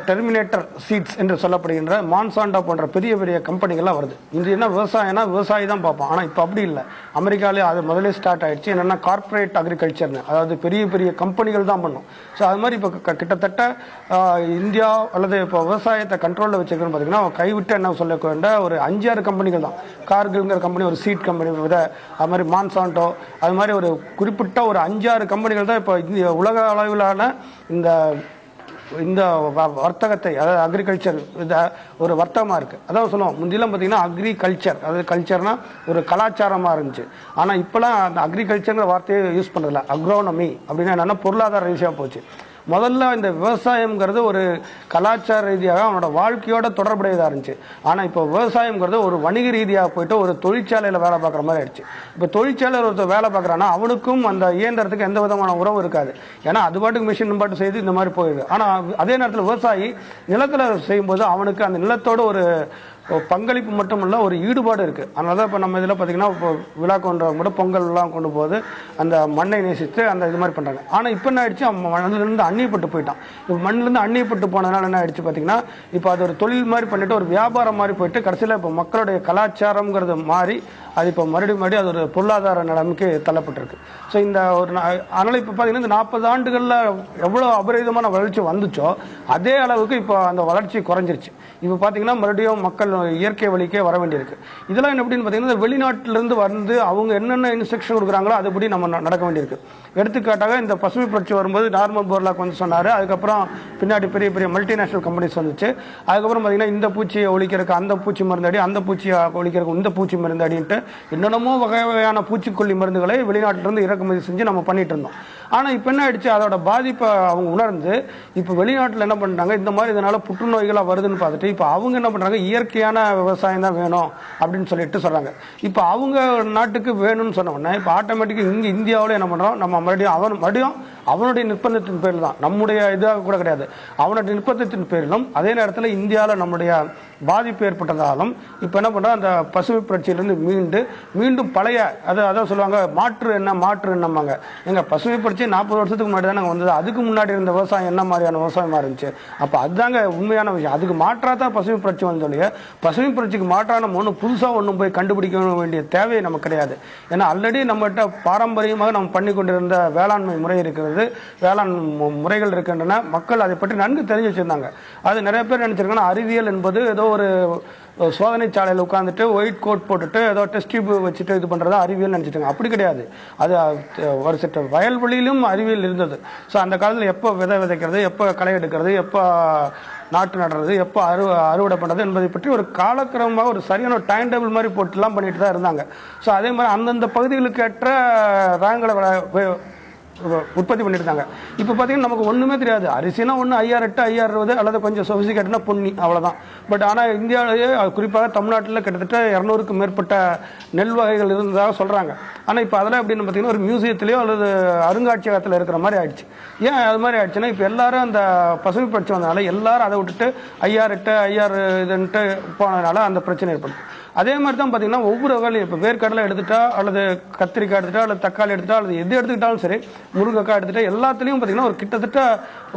டெர்மினேட்டர் சீட்ஸ் என்று சொல்லப்படுகின்ற மான்சாண்டா போன்ற பெரிய பெரிய கம்பெனிகள்லாம் வருது. இது என்ன விவசாயம்னா விவசாயி தான் பார்ப்போம். ஆனால் இப்போ அப்படி இல்லை. அமெரிக்காலே அது முதலே ஸ்டார்ட் ஆயிடுச்சு. என்னன்னா கார்பரேட் அக்ரிகல்ச்சர்னு, அதாவது பெரிய பெரிய கம்பெனிகள் தான் பண்ணும். ஸோ அது மாதிரி இப்போ கிட்டத்தட்ட இந்தியா அல்லது இப்போ விவசாயத்தை கண்ட்ரோலில் வச்சுக்கணும்னு பார்த்தீங்கன்னா கைவிட்டு என்ன சொல்ல வேண்ட ஒரு 5-6 கம்பெனிகள் தான். கார்கில்ங்கிற கம்பெனி ஒரு சீட் கம்பெனி, அது மாதிரி மான்சாண்டோ, அது மாதிரி ஒரு குறிப்பிட்ட ஒரு 5-6 கம்பெனிகள் தான் இப்போ உலக அளவிலான இந்த வர்த்தகத்தை, அதாவது அக்ரிகல்ச்சர் ஒரு வர்த்தகமா இருக்கு. அதாவது சொல்லுவோம், முந்திலாம் பார்த்தீங்கன்னா அக்ரிகல்ச்சர், அதாவது கல்ச்சர்னா ஒரு கலாச்சாரமா இருந்துச்சு. ஆனா இப்பெல்லாம் அந்த அக்ரிகல்ச்சர்ங்கிற வார்த்தையை யூஸ் பண்றதில்ல. அக்ரோனமி அப்படின்னா என்னன்னா பொருளாதார ரீதியாக போச்சு. முதல்ல இந்த விவசாயம்ங்கிறது ஒரு கலாச்சார ரீதியாக அவனோட வாழ்க்கையோட தொடர்புடையதாக இருந்துச்சு. ஆனால் இப்போ விவசாயம்ங்கிறது ஒரு வணிக ரீதியாக போயிட்டு ஒரு தொழிற்சாலையில் வேலை பார்க்குற மாதிரி ஆயிடுச்சு. இப்போ தொழிற்சாலையில் ஒருத்தர் வேலை பார்க்குறான்னா அவனுக்கும் அந்த இயந்திரத்துக்கு எந்த விதமான உறவு இருக்காது. ஏன்னா அது பாட்டுக்கு மிஷின் பாட்டு செய்து இந்த மாதிரி போயிடுது. ஆனால் அதே நேரத்தில் விவசாயி நிலத்தில் செய்யும்போது அவனுக்கு அந்த நிலத்தோட ஒரு பங்களிப்பு மட்டுமல்ல, ஒரு ஈடுபாடு இருக்கு. அதனால தான் இப்போ நம்ம இதில் பார்த்தீங்கன்னா இப்போ விழா கொண்டவங்க கூட பொங்கல்லாம் கொண்டு போது அந்த மண்ணை நேசித்து அந்த இது மாதிரி பண்ணுறாங்க. ஆனால் இப்போ என்ன ஆயிடுச்சு, அவன் மண்ணிலிருந்து அந்நியப்பட்டு போயிட்டான். இப்போ மண்ணிலிருந்து அந்நியப்பட்டு போனதுனால என்ன ஆயிடுச்சு பார்த்தீங்கன்னா, இப்போ அது ஒரு தொழில் மாதிரி பண்ணிட்டு ஒரு வியாபாரம் மாதிரி போயிட்டு கடைசியில் இப்போ மக்களுடைய கலாச்சாரம்ங்கிறது மாறி அது இப்போ மறுபடியும் அது ஒரு பொருளாதார நிலைமைக்கு தள்ளப்பட்டிருக்கு. ஸோ இந்த ஒரு அதனால இப்போ பார்த்தீங்கன்னா இந்த 40 ஆண்டுகளில் எவ்வளோ அபரிதமான வளர்ச்சி வந்துச்சோ அதே அளவுக்கு இப்போ அந்த வளர்ச்சி குறைஞ்சிருச்சு. இப்போ பார்த்தீங்கன்னா மறுபடியும் மக்கள் இயற்கை வழிக்கே வர வேண்டியிருக்கு. இதெல்லாம் என்ன எப்படின்னு பார்த்தீங்கன்னா, வெளிநாட்டிலிருந்து வந்து அவங்க என்னென்ன இன்ஸ்ட்ரக்ஷன் கொடுக்குறாங்களோ அதுபடி நம்ம நடக்க வேண்டியிருக்கு. எடுத்துக்காட்டாக இந்த பசுமை புரட்சி வரும்போது நார்மல் போர்லாக் வந்து சொன்னார். அதுக்கப்புறம் பின்னாடி பெரிய பெரிய மல்டிநேஷனல் கம்பெனிஸ் வந்துச்சு. அதுக்கப்புறம் பார்த்தீங்கன்னா இந்த பூச்சியை ஒழிக்கிறதுக்கு அந்த பூச்சி மருந்து அடி, அந்த பூச்சியை ஒழிக்கிறதுக்கு இந்த பூச்சி மருந்து அடின்ட்டு என்னென்னமோ வகையான பூச்சிக்கொல்லி மருந்துகளை வெளிநாட்டிலிருந்து இறக்குமதி செஞ்சு நம்ம பண்ணிட்டு இருந்தோம். ஆனால் இப்போ என்ன ஆயிடுச்சு, அதோட பாதிப்பை அவங்க உணர்ந்து இப்போ வெளிநாட்டில் என்ன பண்ணுறாங்க, இந்த மாதிரி இதனால புற்றுநோய்களாக வருதுன்னு பார்த்துட்டு இப்போ அவங்க என்ன பண்ணுறாங்க, இயற்கையான விவசாயம் தான் வேணும் அப்படின்னு சொல்லிட்டு சொல்கிறாங்க. இப்போ அவங்க நாட்டுக்கு வேணும்னு சொன்ன உடனே இப்போ ஆட்டோமேட்டிக்காக இங்கே இந்தியாவில் என்ன பண்ணுறோம், நம்ம மறுபடியும் அவனுடைய நிர்பந்தத்தின் பேரில் தான், நம்முடைய இதாக கூட கிடையாது, அவனுடைய நிர்பந்தத்தின் பேரிலும் அதே நேரத்தில் இந்தியாவில் நம்முடைய பாதிப்பு ஏற்பட்டதாலும் இப்போ என்ன பண்ணுறோம், அந்த பசுமை புரட்சியிலிருந்து மீண்டும் பழைய அதான் சொல்லுவாங்க மாற்று என்னம்பாங்க. எங்கள் பசுமை புரட்சி 40 வருஷத்துக்கு முன்னாடி தான் நாங்கள் வந்தது, அதுக்கு முன்னாடி இருந்த விவசாயம் என்ன மாதிரியான விவசாயமாக இருந்துச்சு. அப்போ அதுதாங்க உண்மையான விஷயம். அதுக்கு மாற்றாக தான் பசுமை புரட்சி வந்தோடைய, பசுமை புரட்சிக்கு மாற்றான ஒன்று புதுசாக ஒன்றும் போய் கண்டுபிடிக்க வேண்டிய தேவை நமக்கு கிடையாது. ஏன்னா ஆல்ரெடி நம்மகிட்ட பாரம்பரியமாக நம்ம பண்ணி கொண்டிருந்த வேளாண்மை முறை இருக்கிறது, வேளாண் முறைகள் இருக்கின்றன. மக்கள் அதை பற்றி நன்கு தெரிஞ்சு வச்சிருந்தாங்க. அது நிறைய பேர் நினைச்சிருக்காங்கன்னா அறிவியல் என்பது ஏதோ ஒரு சோதனை சாலையில் உட்காந்துட்டு ஒயிட் கோட் போட்டுட்டு ஏதோ டெஸ்ட் டியூப் வச்சுட்டு இது பண்றதா அறிவியல் நினைச்சிட்டாங்க. அப்படி கிடையாது. அது ஒரு சிட்ட வயல்வெளியிலும் அறிவியல் இருந்தது. ஸோ அந்த காலத்தில் எப்போ விதைக்கிறது, எப்போ களை எடுக்கிறது, எப்போ நாட்டு நடுறது, எப்போ அறுவடை பண்ணுறது என்பதை பற்றி ஒரு காலக்கிரமமாக ஒரு சரியான ஒரு டைம் டேபிள் மாதிரி போட்டுலாம் பண்ணிட்டு தான் இருந்தாங்க. ஸோ அதே மாதிரி அந்தந்த பகுதிகளுக்கு ஏற்ற ரகங்களை உற்பத்தி பண்ணிட்டு இருந்தாங்க. இப்போ பார்த்தீங்கன்னா நமக்கு ஒன்றுமே தெரியாது. அரிசினா ஒன்று 5008 5060 அல்லது கொஞ்சம் சொபிஸ்டிகேட்டட்னா பொன்னி, அவ்வளோதான். பட் ஆனால் இந்தியாவிலேயே குறிப்பாக தமிழ்நாட்டில் கிட்டத்தட்ட 200க்கும் மேற்பட்ட நெல் வகைகள் இருந்ததாக சொல்கிறாங்க. ஆனால் இப்போ அதெல்லாம் எப்படின்னு பார்த்தீங்கன்னா ஒரு மியூசியத்திலேயோ அல்லது அருங்காட்சியகத்தில் இருக்கிற மாதிரி ஆயிடுச்சு. ஏன் அது மாதிரி ஆயிடுச்சுன்னா, இப்போ எல்லாரும் அந்த பசுமை புரட்சி வந்ததுனால எல்லாரும் அதை விட்டுட்டு 5008 50 இதுன்ட்டு போனதுனால அந்த பிரச்சனை ஏற்படுது. அதே மாதிரி தான் பார்த்தீங்கன்னா ஒவ்வொரு வகையிலும் இப்போ வேர்க்கடலை எடுத்துட்டா அல்லது கத்திரிக்காய் எடுத்துட்டா அல்லது தக்காளி எடுத்துட்டா அல்லது எது எடுத்துக்கிட்டாலும் சரி, முருங்கைக்காய் எடுத்துட்டா எல்லாத்துலேயும் பார்த்தீங்கன்னா ஒரு கிட்டத்தட்ட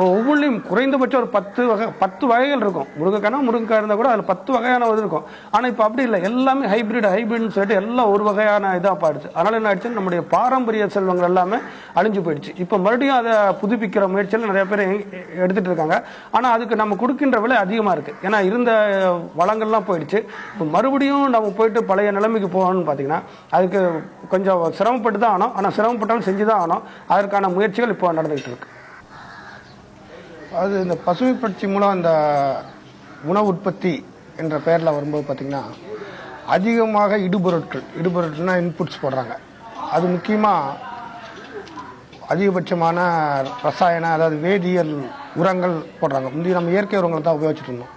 ஒவ்வொன்றையும் குறைந்தபட்சம் ஒரு 10 வகைகள் இருக்கும். முருங்கைக்காய் இருந்தால் கூட அதில் 10 வகையான இது இருக்கும். ஆனால் இப்போ அப்படி இல்லை, எல்லாமே ஹைபிரிட்னு சொல்லிட்டு எல்லாம் ஒரு வகையான இதாக பாடுச்சு. அதனால என்ன ஆயிடுச்சு, நம்முடைய பாரம்பரிய செல்வங்கள் எல்லாமே அழிஞ்சு போயிடுச்சு. இப்போ மறுபடியும் அதை புதுப்பிக்கிற முயற்சியில் நிறைய பேர் எடுத்துட்டு இருக்காங்க. ஆனால் அதுக்கு நம்ம கொடுக்கின்ற விலை அதிகமாக இருக்கு. ஏன்னா இருந்த வளங்கள்லாம் போயிடுச்சு. இப்போ மறுபடியும் நம்ம போயிட்டு பழைய நிலைமைக்கு போகணும்னு பார்த்தீங்கன்னா அதுக்கு கொஞ்சம் சிரமப்பட்டு தான் ஆகணும். ஆனால் சிரமப்பட்டாலும் செஞ்சு தான் ஆகணும். அதற்கான முயற்சிகள் இப்போ நடந்துகிட்டு இருக்கு. அது இந்த பசுமை புரட்சி மூலம் இந்த உணவு உற்பத்தி என்ற பெயரில் வரும்போது பார்த்தீங்கன்னா அதிகமாக இடுபொருட்கள்னா இன்புட்ஸ் போடுறாங்க. அது முக்கியமாக அதிகபட்சமான ரசாயன, அதாவது வேதியியல் உரங்கள் போடுறாங்க. முந்தைய நம்ம இயற்கை உரங்கள் தான் உபயோகிச்சுட்டு இருந்தோம்.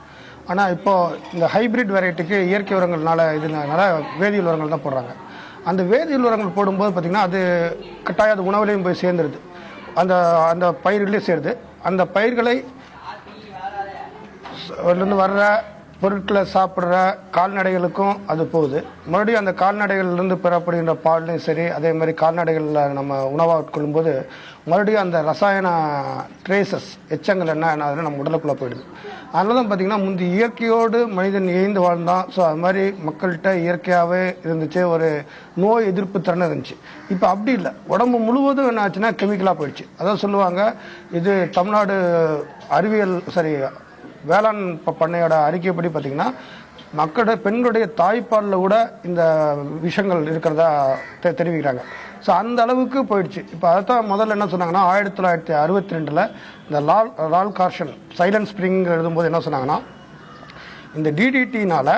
ஆனால் இப்போது இந்த ஹைபிரிட் வெரைட்டிக்கு இயற்கை உரங்கள்னால இதனால வேதியியல் உரங்கள் தான் போடுறாங்க. அந்த வேதியியல் உரங்கள் போடும்போது பார்த்திங்கன்னா அது கட்டாயம் அது உணவுலையும் போய் சேர்ந்துருது, அந்த அந்த பயிர்களையும் சேருது. அந்த பயிர்களை வர்ற பொருட்களை சாப்பிட்ற கால்நடைகளுக்கும் அது போகுது. மறுபடியும் அந்த கால்நடைகள்லேருந்து பெறப்படுகின்ற பால்லையும் சரி, அதே மாதிரி கால்நடைகளில் நம்ம உணவாக உட்கொள்ளும் போது மறுபடியும் அந்த ரசாயன ட்ரேசஸ் எச்சங்கள் என்ன நம்ம உடலுக்குள்ளே போயிடுது. அதனால தான் பார்த்தீங்கன்னா முந்தி இயற்கையோடு மனிதன் இயைந்து வாழ்ந்தான். ஸோ அது மாதிரி மக்கள்கிட்ட இயற்கையாகவே இருந்துச்சு, ஒரு நோய் எதிர்ப்பு திறன் இருந்துச்சு. இப்போ அப்படி இல்லை, உடம்பு முழுவதும் என்ன ஆச்சுன்னா கெமிக்கலாக போயிடுச்சு. அதான் சொல்லுவாங்க, இது தமிழ்நாடு வேளாண் பண்ணையோட அறிக்கைப்படி பார்த்தீங்கன்னா பெண்களுடைய தாய்ப்பாலில் கூட இந்த விஷங்கள் இருக்கிறதா தெரிவிக்கிறாங்க. ஸோ அந்த அளவுக்கு போயிடுச்சு. இப்போ அதைத்தான் முதல்ல என்ன சொன்னாங்கன்னா 1962 இந்த லால் கார்ஷன் சைலண்ட் ஸ்ப்ரிங் எழுதும்போது என்ன சொன்னாங்கன்னா, இந்த டிடிடினால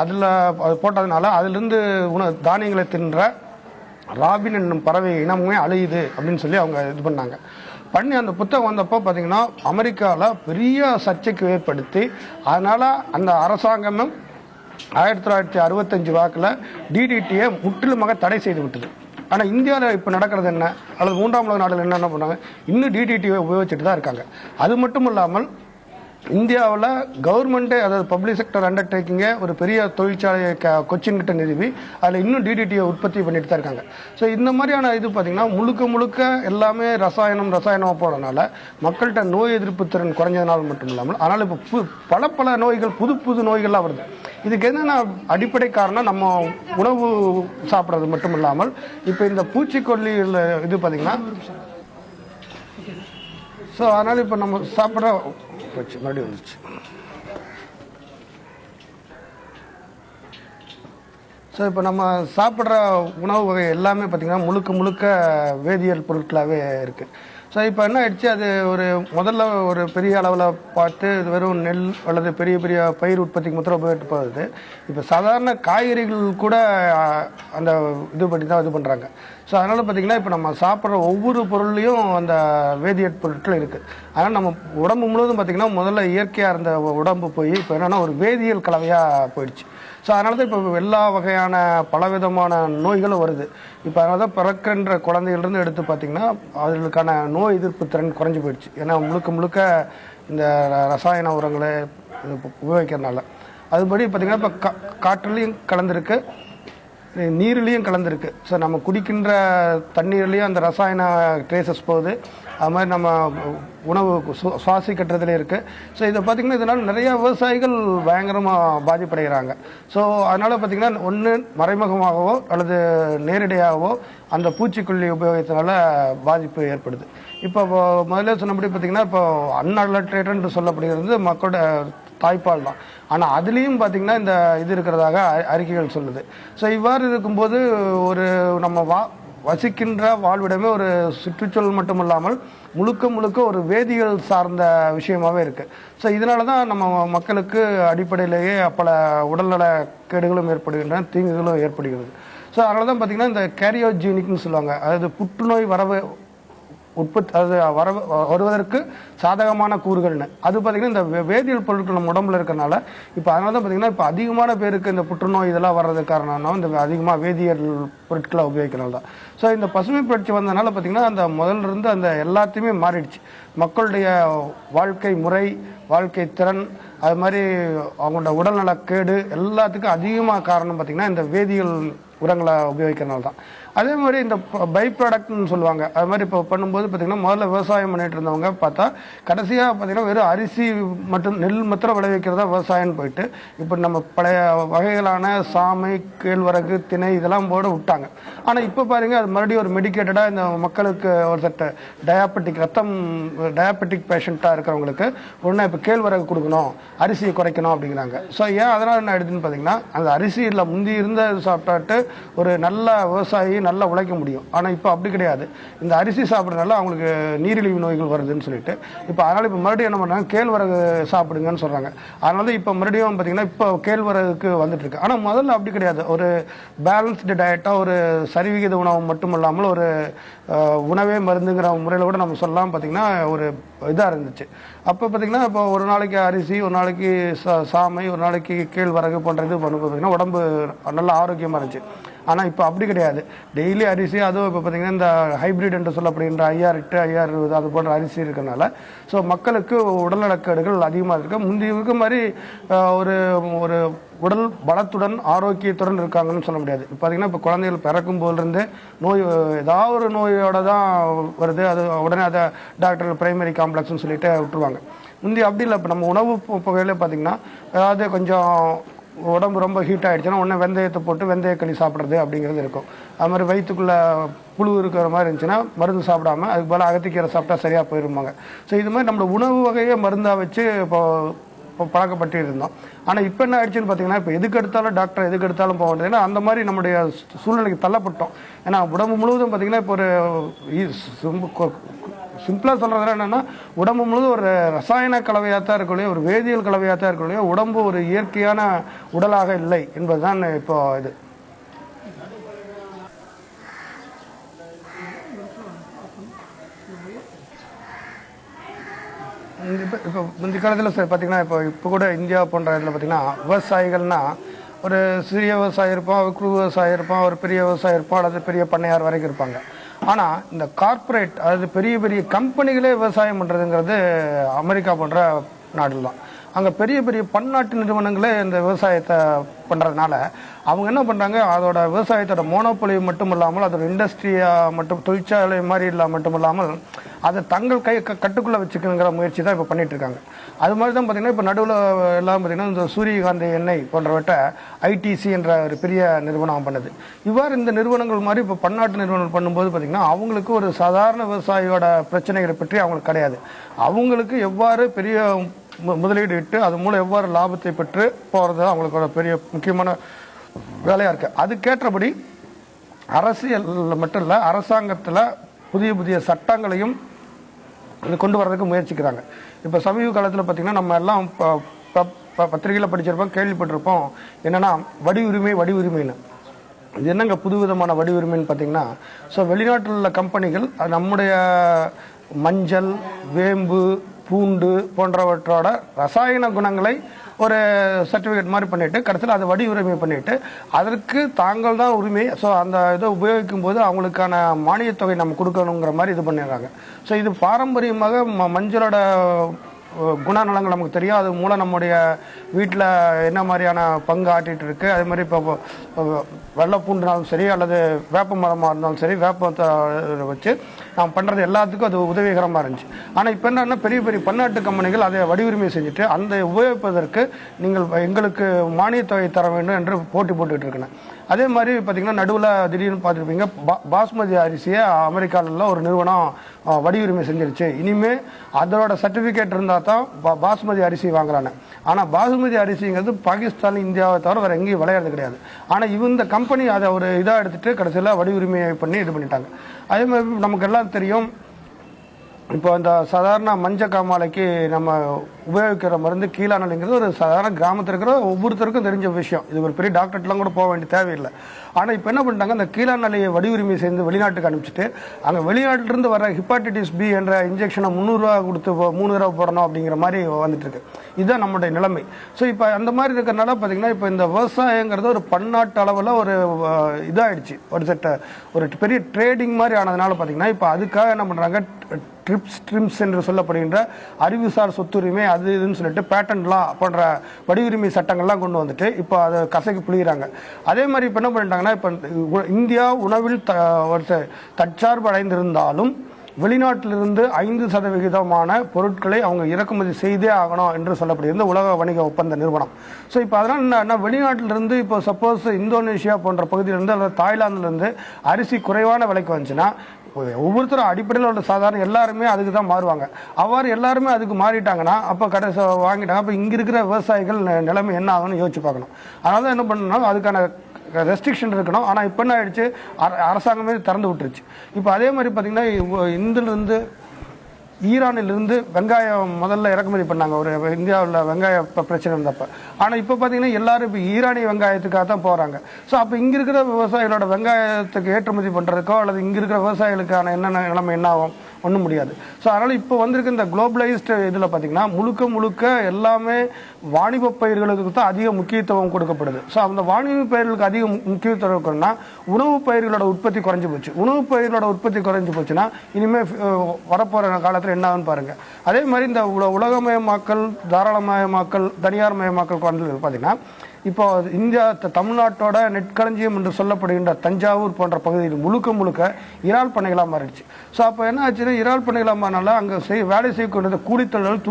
அதில் போட்டதுனால அதிலிருந்து தானியங்களை தின்ற ராபின் என்னும் பறவை இனமுமே அழியுது அப்படின்னு சொல்லி அவங்க இது பண்ணி அந்த புத்தகம் வந்தப்போ பார்த்தீங்கன்னா அமெரிக்காவில் பெரிய சர்ச்சைக்கு ஏற்படுத்தி, அதனால் அந்த அரசாங்கமும் 1965 வாக்கில் டிடிடியை முற்றிலுமாக தடை செய்து விட்டது. ஆனால் இந்தியாவில் இப்போ நடக்கிறது என்ன, அல்லது 3ஆம் உலக நாடுகள் என்ன பண்ணாங்க, இன்னும் டிடிடியை உபயோகிச்சுட்டு தான் இருக்காங்க. அது மட்டும் இல்லாமல் இந்தியாவில் கவர்மெண்ட்டே, அதாவது பப்ளிக் செக்டர் அண்டர்டேக்கிங்கே ஒரு பெரிய தொழிற்சாலையை கொச்சின் கிட்ட நிறுவி அதில் இன்னும் டிடிடியை உற்பத்தி பண்ணிட்டு தான் இருக்காங்க. ஸோ இந்த மாதிரியான இது பார்த்தீங்கன்னா முழுக்க எல்லாமே ரசாயனமாக போகிறதுனால மக்கள்கிட்ட நோய் எதிர்ப்பு திறன் குறைஞ்சதுனால மட்டும் இல்லாமல் அதனால் இப்போ பல நோய்கள் புது நோய்கள்லாம் வருது. இதுக்கு என்னென்ன அடிப்படை காரணம், நம்ம உணவு சாப்பிட்றது மட்டும் இல்லாமல் இப்போ இந்த பூச்சிக்கொல்லிகள் இது பார்த்தீங்கன்னா, ஸோ அதனால் இப்போ நம்ம சாப்பிட்ற மறுபடியும் வந்துச்சு. ஸோ இப்போ நம்ம சாப்பிட்ற உணவு வகை எல்லாமே பார்த்திங்கன்னா முழுக்க வேதியியல் பொருட்களாகவே இருக்குது. ஸோ இப்போ என்ன ஆயிடுச்சு, அது முதல்ல ஒரு பெரிய அளவில் பார்த்து இது வெறும் நெல் அல்லது பெரிய பயிர் உற்பத்திக்கு மாத்திரம் உபயோகித்து போகுது. இப்போ சாதாரண காய்கறிகள் கூட அந்த இது பண்ணி தான் இது பண்ணுறாங்க. ஸோ அதனால் பார்த்திங்கன்னா இப்போ நம்ம சாப்பிட்ற ஒவ்வொரு பொருள்லையும் அந்த வேதியியல் பொருட்கள் இருக்குது. அதனால் நம்ம உடம்பு முழுவதும் பார்த்திங்கன்னா முதல்ல இயற்கையாக இருந்த உடம்பு போய் இப்போ என்னென்னா ஒரு வேதியியல் கலவையாக போயிடுச்சு. ஸோ அதனால தான் இப்போ எல்லா வகையான பலவிதமான நோய்களும் வருது. இப்போ அதனால தான் பிறக்கின்ற குழந்தைகள்லேருந்து எடுத்து பார்த்திங்கன்னா அவர்களுக்கான நோய் எதிர்ப்பு திறன் குறைஞ்சி போயிடுச்சு. ஏன்னா முழுக்க இந்த ரசாயன உரங்களை உபயோகிக்கிறதுனால. அதுபடி பார்த்திங்கன்னா இப்போ காற்றுலையும் கலந்துருக்கு, நீர்லேயும் கலந்துருக்கு. ஸோ நம்ம குடிக்கின்ற தண்ணீர்லேயும் அந்த ரசாயன ட்ரேசஸ் போகுது. அது மாதிரி நம்ம உணவு சுவாசிக்கட்டுறதுலே இருக்குது. ஸோ இதை பார்த்திங்கன்னா இதனால் நிறையா விவசாயிகள் பயங்கரமாக பாதிப்படைகிறாங்க. ஸோ அதனால் பார்த்திங்கன்னா ஒன்று மறைமுகமாகவோ அல்லது நேரடியாகவோ அந்த பூச்சிக்கொல்லி உபயோகத்தினால பாதிப்பு ஏற்படுது. இப்போ முதல்ல சொன்னபடி பார்த்திங்கன்னா இப்போ அன்அலர்டேட்டட் சொல்லப்படுகிறது மக்களோட தாய்ப்பால் தான். ஆனால் அதுலேயும் பார்த்திங்கன்னா இந்த இது இருக்கிறதாக அறிக்கைகள் சொல்லுது. ஸோ இவ்வாறு இருக்கும்போது நம்ம வசிக்கின்ற வாழ்விடமே ஒரு சுற்றுச்சூழல் மட்டும் இல்லாமல் முழுக்க ஒரு வேதியியல் சார்ந்த விஷயமாகவே இருக்குது. ஸோ இதனால தான் நம்ம மக்களுக்கு அடிப்படையிலேயே பல உடல்நல கேடுகளும் ஏற்படுகின்றன, தீங்குகளும் ஏற்படுகிறது. ஸோ அதனால தான் பார்த்திங்கன்னா இந்த கேரியோஜீனிக்னு சொல்லுவாங்க, அதாவது புற்றுநோய் வருவதற்கு சாதகமான கூறுகள்னு. அது பார்த்திங்கன்னா இந்த வேதியியல் பொருட்கள் நம்ம உடம்புல இருக்கிறனால இப்போ அதனால தான் பார்த்திங்கன்னா இப்போ அதிகமான பேருக்கு இந்த புற்றுநோய் இதெல்லாம் வர்றதுக்கு காரணம்னா இந்த அதிகமாக வேதியியல் பொருட்களை உபயோகிக்கிறனால தான். ஸோ இந்த பசுமை புரட்சி வந்ததுனால பார்த்திங்கன்னா அந்த முதல்ல இருந்து அந்த எல்லாத்தையுமே மக்களுடைய வாழ்க்கை முறை, வாழ்க்கை திறன், அது மாதிரி அவங்களோட உடல்நலக்கேடு எல்லாத்துக்கும் அதிகமாக காரணம் பார்த்தீங்கன்னா இந்த வேதியியல் உரங்களை உபயோகிக்கிறனால தான். அதே மாதிரி இந்த பை ப்ராடக்ட்னு சொல்லுவாங்க. அது மாதிரி இப்போ பண்ணும்போது பார்த்தீங்கன்னா முதல்ல விவசாயம் பண்ணிட்டு இருந்தவங்க பார்த்தா கடைசியாக பார்த்தீங்கன்னா வெறும் அரிசி மற்றும் நெல் மாத்திரம் விளைவிக்கிறதா விவசாயம்னு போயிட்டு இப்போ நம்ம பழைய வகைகளான சாமை, கேழ்வரகு, திணை இதெல்லாம் போட விட்டாங்க. ஆனால் இப்போ பாருங்க அது மறுபடியும் ஒரு மெடிக்கேட்டடாக இந்த மக்களுக்கு ஒரு சட்ட டயாபெட்டிக் பேஷண்ட்டாக இருக்கிறவங்களுக்கு உடனே இப்போ கேழ்வரகு கொடுக்கணும், அரிசியை குறைக்கணும் அப்படிங்கிறாங்க. ஸோ ஏன் அதனால் என்ன ஆயிடுதுன்னு பார்த்தீங்கன்னா அந்த அரிசியில் முந்தி இருந்த சாப்பிட்டாட்டு ஒரு நல்ல விவசாயி நல்லா உழைக்க முடியும். ஆனால் இப்போ அப்படி கிடையாது. இந்த அரிசி சாப்பிட்றதுனால அவங்களுக்கு நீரிழிவு நோய்கள் வருதுன்னு சொல்லிட்டு இப்போ அதனால் இப்போ மறுபடியும் என்ன பண்ணுறாங்க, கேழ்வரகு சாப்பிடுங்கன்னு சொல்கிறாங்க. அதனால தான் இப்போ மறுபடியும் பார்த்தீங்கன்னா இப்போ கேழ்வரகுக்கு வந்துட்டு இருக்கு. ஆனால் முதல்ல அப்படி கிடையாது. ஒரு பேலன்ஸ்டு டயட்டாக ஒரு சரிவிகித உணவு மட்டும் இல்லாமல் ஒரு உணவே மருந்துங்கிற முறையில் கூட நம்ம சொல்லலாம். பார்த்தீங்கன்னா ஒரு இதாக இருந்துச்சு. அப்போ பார்த்தீங்கன்னா இப்போ ஒரு நாளைக்கு அரிசி, ஒரு நாளைக்கு சாமை, ஒரு நாளைக்கு கேழ்வரகு போன்ற இது பண்ணும்போது பார்த்தீங்கன்னா உடம்பு நல்ல ஆரோக்கியமாக இருந்துச்சு. ஆனால் இப்போ அப்படி கிடையாது. டெய்லி அரிசி, அதுவும் இப்போ பார்த்தீங்கன்னா இந்த ஹைப்ரிட் என்று சொல்லப்படுகின்ற IR8, IR20 அது போன்ற அரிசி இருக்கிறனால ஸோ மக்களுக்கு உடல்நலக்கேடுகள் அதிகமாக இருக்குது. முந்தைய இருக்க மாதிரி ஒரு ஒரு உடல் பலத்துடன் ஆரோக்கியத்துடன் இருக்காங்கன்னு சொல்ல முடியாது. இப்போ பார்த்தீங்கன்னா இப்போ குழந்தைகள் பிறக்கும் போதுலேருந்து நோய் ஏதாவது ஒரு நோயோட தான் வருது. அது உடனே அதை டாக்டர் பிரைமரி காம்ப்ளெக்ஸ்னு சொல்லிட்டு விட்டுருவாங்க. முந்தைய அப்படி இல்லை. இப்போ நம்ம உணவு புகையில பார்த்தீங்கன்னா ஏதாவது கொஞ்சம் உடம்பு ரொம்ப ஹீட் ஆகிடுச்சுன்னா உடனே வெந்தயத்தை போட்டு வெந்தயக்களி சாப்பிட்றது அப்படிங்கிறது இருக்கும். அது மாதிரி வயிற்றுக்குள்ளே புழு இருக்கிற மாதிரி இருந்துச்சுன்னா மருந்து சாப்பிடாம அதுக்கு போல் அகத்திக்கீரை சாப்பிட்டா சரியாக போயிருப்பாங்க. ஸோ இது மாதிரி நம்மளோட உணவு வகையை மருந்தாக வச்சு இப்போ பழக்கப்பட்டு இருந்தோம். ஆனால் இப்போ என்ன ஆயிடுச்சுன்னு பார்த்தீங்கன்னா இப்போ எதுக்கு எடுத்தாலும் டாக்டர் எதுக்கு எடுத்தாலும் போக வேண்டியது. ஏன்னா அந்த மாதிரி நம்முடைய சூழ்நிலைக்கு தள்ளப்பட்டோம். ஏன்னா உடம்பு முழுவதும் பார்த்தீங்கன்னா இப்போ ஒரு சிம்பிளாக சொல்கிறதுனா என்னென்னா உடம்பு முழுவதும் ஒரு ரசாயன கலவையாக தான் இருக்கலையோ, ஒரு வேதியியல் கலவையாக தான் இருக்கலையோ, உடம்பு ஒரு இயற்கையான உடலாக இல்லை என்பதுதான் இப்போ இது. இப்போ முந்தைய காலத்தில் சார் பார்த்தீங்கன்னா இப்போ கூட இந்தியா போன்ற இதில் பார்த்தீங்கன்னா விவசாயிகள்னா ஒரு சிறிய விவசாயி இருப்பான், ஒரு குறு விவசாயி இருப்பான், ஒரு பெரிய விவசாயி இருப்பான், அல்லது பெரிய பண்ணையார் வரைக்கும் இருப்பாங்க. ஆனால் இந்த கார்ப்பரேட், அதாவது பெரிய பெரிய கம்பெனிகளே விவசாயம் பண்ணுறதுங்கிறது அமெரிக்கா போன்ற நாடுகள் தான். அங்கே பெரிய பெரிய பன்னாட்டு நிறுவனங்களே இந்த விவசாயத்தை பண்ணுறதுனால அவங்க என்ன பண்ணுறாங்க, அதோட விவசாயத்தோட மோனோபொலி மட்டும் இல்லாமல் அதோட இண்டஸ்ட்ரியாக மட்டும் தொழிற்சாலை மாதிரி இல்லாமல் மட்டும் இல்லாமல் அதை தங்கள் கட்டுக்குள்ளே வச்சுக்கணுங்கிற முயற்சி தான் இப்போ பண்ணிட்டு இருக்காங்க. அது மாதிரி தான் பார்த்தீங்கன்னா இப்போ நடுவில் எல்லாம் பார்த்தீங்கன்னா இந்த சூரியகாந்தி எண்ணெய் போன்றவற்றை ITC என்ற ஒரு பெரிய நிறுவனம் பண்ணுது. இவ்வாறு இந்த நிறுவனங்கள் மாதிரி இப்போ பன்னாட்டு நிறுவனங்கள் பண்ணும்போது பார்த்தீங்கன்னா அவங்களுக்கு ஒரு சாதாரண விவசாயியோட பிரச்சனைகளை பற்றி அவங்களுக்கு கிடையாது. அவங்களுக்கு எவ்வாறு பெரிய முதலீடு இட்டு அது மூலம் எவ்வாறு லாபத்தை பெற்று போகிறது அவங்களுக்கோட பெரிய முக்கியமான வேலையாக இருக்குது. அதுக்கேற்றபடி அரசியலில் மட்டும் இல்லை, அரசாங்கத்தில் புதிய புதிய சட்டங்களையும் கொண்டு வர்றதுக்கு முயற்சிக்கிறாங்க. இப்போ சமீப காலத்தில் பார்த்தீங்கன்னா நம்ம எல்லாம் பத்திரிகையில் படிச்சிருப்போம், கேள்விப்பட்டிருப்போம். என்னென்னா வடி உரிமைன்னு. இது என்னங்க புதுவிதமான வடி உரிமைன்னு பார்த்தீங்கன்னா, ஸோ வெளிநாட்டில் உள்ள கம்பெனிகள் நம்முடைய மஞ்சள், வேம்பு, பூண்டு போன்றவற்றோட ரசாயன குணங்களை ஒரு சர்டிஃபிகேட் மாதிரி பண்ணிட்டு கடைசியில் அதை வடி உரிமை பண்ணிட்டு அதற்கு தாங்கள் தான் உரிமை. ஸோ அந்த இதை உபயோகிக்கும் போது அவங்களுக்கான மானியத் தொகை நம்ம கொடுக்கணுங்கிற மாதிரி இது பண்ணிடுறாங்க. ஸோ இது பாரம்பரியமாக மஞ்சளோட குணநலங்கள் நமக்கு தெரியும். அது மூலம் நம்முடைய வீட்டில் என்ன மாதிரியான பங்கு ஆட்டிகிட்டு இருக்குது. அதே மாதிரி இப்போ வெள்ளைப்பூண்டுனாலும் சரி அல்லது வேப்ப மரமாக இருந்தாலும் சரி, வேப்பத்தை வச்சு நாம் பண்ணுறது எல்லாத்துக்கும் அது உதவிகரமாக இருந்துச்சு. ஆனால் இப்போ என்னன்னா பெரிய பெரிய பன்னாட்டு கம்பெனிகள் அதை வடிவுரிமை செஞ்சுட்டு அந்த உபயோகிப்பதற்கு நீங்கள் எங்களுக்கு மானியத் தொகை தர வேண்டும் என்று போட்டி போட்டுக்கிட்டு இருக்கேன். அதே மாதிரி பார்த்தீங்கன்னா நடுவில் திடீர்னு பார்த்துருப்பீங்க, பாஸ்மதி அரிசியை அமெரிக்காவில் ஒரு நிறுவனம் வடிவுரிமை செஞ்சிருச்சு. இனிமேல் அதோட சர்டிஃபிகேட் இருந்தால் தான் பாஸ்மதி அரிசி வாங்கலான்னு. ஆனால் பாஸ்மதி அரிசிங்கிறது பாகிஸ்தான், இந்தியாவை தவிர வேறு எங்கேயும் விளையாடுறது கிடையாது. ஆனால் இந்த கம்பெனி அதை ஒரு இதாக எடுத்துகிட்டு கடைசியில் வடிவுரிமையை பண்ணி இது பண்ணிட்டாங்க. அதே மாதிரி நமக்கு எல்லாம் தெரியும், இப்போ இந்த சாதாரண மஞ்சள் காமாலைக்கு நம்ம உபயோகிக்கிற மருந்து கீழாநெல்லிங்கிறது ஒரு சாதாரண கிராமத்தில் இருக்கிற ஒவ்வொருத்தருக்கும் தெரிஞ்ச விஷயம். இது ஒரு பெரிய டாக்டர்லாம் கூட போக வேண்டிய தேவையில்லை. ஆனால் இப்போ என்ன பண்ணிட்டாங்க, அந்த கீழாநெல்லியை வடிவுரிமை சேர்ந்து வெளிநாட்டுக்கு அனுப்பிச்சிட்டு அங்கே வெளிநாட்டிலிருந்து வர ஹெப்பாட்டிட்டிஸ் பி என்ற இன்ஜெக்ஷனை 300 ரூபா கொடுத்து 3 தடவை போடணும் அப்படிங்கிற மாதிரி வந்துட்டு இருக்கு. இதுதான் நம்முடைய நிலைமை. ஸோ இப்போ அந்த மாதிரி இருக்கிறனால பார்த்தீங்கன்னா இப்போ இந்த விவசாயங்கிறது ஒரு பன்னாட்டு அளவில் ஒரு இதாகிடுச்சு, ஒரு பெரிய ட்ரேடிங் மாதிரி ஆனதுனால பார்த்தீங்கன்னா இப்போ அதுக்காக என்ன பண்ணுறாங்க, ட்ரிப்ஸ் என்று சொல்லப்படுகின்ற அறிவுசார் சொத்துரிமை அது இதுன்னு சொல்லிட்டு பேட்டன்ட்லாம் போன்ற வடிவுரிமை சட்டங்கள்லாம் கொண்டு வந்துட்டு இப்போ அதை கசக்கி புளிகிறாங்க. அதே மாதிரி இப்போ என்ன பண்ணிட்டாங்கன்னா, இப்போ இந்தியா உணவில் தற்சார்பு அடைந்திருந்தாலும் வெளிநாட்டிலிருந்து 5% பொருட்களை அவங்க இறக்குமதி செய்தே ஆகணும் என்று சொல்லப்படுகிறது உலக வணிக ஒப்பந்த நிறுவனம். ஸோ இப்போ அதனால் என்ன, வெளிநாட்டிலிருந்து இப்போ சப்போஸ் இந்தோனேஷியா போன்ற பகுதியிலிருந்து அல்லது தாய்லாந்துலேருந்து அரிசி குறைவான விலைக்கு வந்துச்சுன்னா ஒவ்வொருத்தரும் அடிப்படையில் உள்ள சாதாரண எல்லாருமே அதுக்கு தான் மாறுவாங்க. அவ்வாறு எல்லாருமே அதுக்கு மாறிட்டாங்கன்னா அப்போ கடைசி வாங்கிட்டாங்க. அப்போ இங்கே இருக்கிற விவசாயிகள் நிலைமை என்ன ஆகும்னு யோசிச்சு பார்க்கணும். அதனால தான் என்ன பண்ணணும், அதுக்கான ரெஸ்ட்ரிக்ஷன் இருக்கணும். ஆனால் இப்போ என்ன ஆயிடுச்சு, அரசாங்கமே திறந்து விட்டுருச்சு. இப்போ அதே மாதிரி பார்த்தீங்கன்னா இந்திலிருந்து ஈரானிலிருந்து வெங்காயம் முதல்ல இறக்குமதி பண்ணாங்க ஒரு இந்தியாவில் வெங்காய பிரச்சனை இருந்தப்போ. ஆனால் இப்போ பார்த்தீங்கன்னா எல்லாரும் இப்போ ஈரானிய வெங்காயத்துக்காக தான் போகிறாங்க. ஸோ அப்போ இங்கே இருக்கிற விவசாயிகளோட வெங்காயத்துக்கு ஏற்றுமதி பண்ணுறதுக்கோ அல்லது இங்கே இருக்கிற விவசாயிகளுக்கான என்னென்ன நிலைமை என்ன ஆகும், ஒன்றும் முடியாது. ஸோ அதனால் இப்போ வந்திருக்க இந்த குளோபலைஸ்டு இதில் பார்த்தீங்கன்னா முழுக்க எல்லாமே வாணிப பயிர்களுக்கு தான் அதிக முக்கியத்துவம் கொடுக்கப்படுது. ஸோ அந்த வாணிப பயிர்களுக்கு அதிக முக்கியத்துவம் இருக்கணும்னா உணவு பயிர்களோட உற்பத்தி குறைஞ்சி போச்சு. உணவு பயிர்களோட உற்பத்தி குறைஞ்சி போச்சுன்னா இனிமேல் வரப்போகிற காலத்தில் என்ன ஆகுன்னு பாருங்கள். அதே மாதிரி இந்த உலகமயமாக்கல், தாராளமயமாக்கல், தனியார் மயமாக்கல் பார்த்தீங்கன்னா இப்போ இந்தியா தமிழ்நாட்டோட நெற்களஞ்சியம் என்று சொல்லப்படுகின்ற தஞ்சாவூர் போன்ற பகுதியில் முழுக்க இறால் பண்ணைகளாக மாறிடுச்சு. ஸோ அப்போ என்ன ஆச்சுன்னா, இறால் பண்ணைகளாக மாறினால அங்கே வேலை செய்யக்கூடிய கூலித்தொழிலாளர்கள்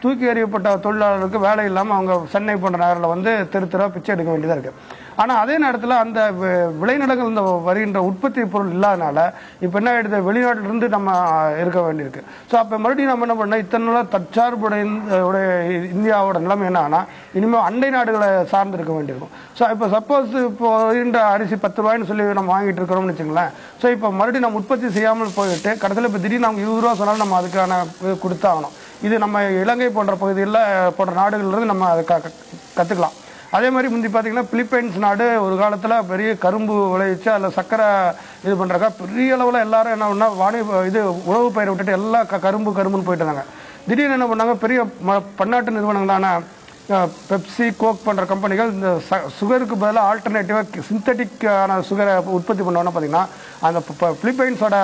தூக்கி எறியப்பட்ட தொழிலாளர்களுக்கு வேலை இல்லாமல் அவங்க சென்னை போன்ற நகரில் வந்து தெரு பிச்சை எடுக்க வேண்டியதாக இருக்குது. ஆனால் அதே நேரத்தில் அந்த விளைநிலங்கள் இந்த வருகின்ற உற்பத்தி பொருள் இல்லாதனால இப்போ என்ன ஆகிடுது, வெளிநாட்டிலிருந்து நம்ம இருக்க வேண்டியிருக்கு. ஸோ அப்போ மறுபடியும் நம்ம என்ன பண்ணோம், இத்தனை நாளாக தற்சார்புடைய இந்தியாவோட நிலைமை என்ன ஆனால் இனிமேல் அண்டை நாடுகளை சார்ந்து இருக்க வேண்டியிருக்கும். ஸோ இப்போ சப்போஸ் இப்போ வருகின்ற அரிசி 10 ரூபாய்ன்னு சொல்லி நம்ம வாங்கிட்டு இருக்கிறோம்னு வச்சுங்களேன். ஸோ இப்போ மறுபடியும் நம்ம உற்பத்தி செய்யாமல் போயிட்டு கடைசியில் இப்போ திடீர்னு நம்ம 20 ரூபா சொன்னாலும் நம்ம அதுக்கான கொடுத்தாகணும். இது நம்ம இலங்கை போன்ற பகுதிகளில் போன்ற நாடுகள்லேருந்து நம்ம அதை கற்றுக்கலாம். அதே மாதிரி முந்தி பார்த்தீங்கன்னா பிலிப்பைன்ஸ் நாடு ஒரு காலத்தில் பெரிய கரும்பு விளைவிச்சு அதில் சர்க்கரை இது பண்ணுறக்கா பெரிய அளவில் எல்லாரும் என்ன பண்ணால் இது உணவு பயிரை விட்டுட்டு எல்லாம் கரும்புன்னு போயிட்டு இருந்தாங்க. திடீர்னு என்ன பண்ணாங்க, பெரிய பன்னாட்டு நிறுவனங்களான பெப்சி, கோக் போன்ற கம்பெனிகள் இந்த சுகருக்கு பதிலாக ஆல்டர்னேட்டிவாக சிந்தட்டிக்கான சுகரை உற்பத்தி பண்ணோன்னா பார்த்தீங்கன்னா அந்த பிலிப்பைன்ஸோட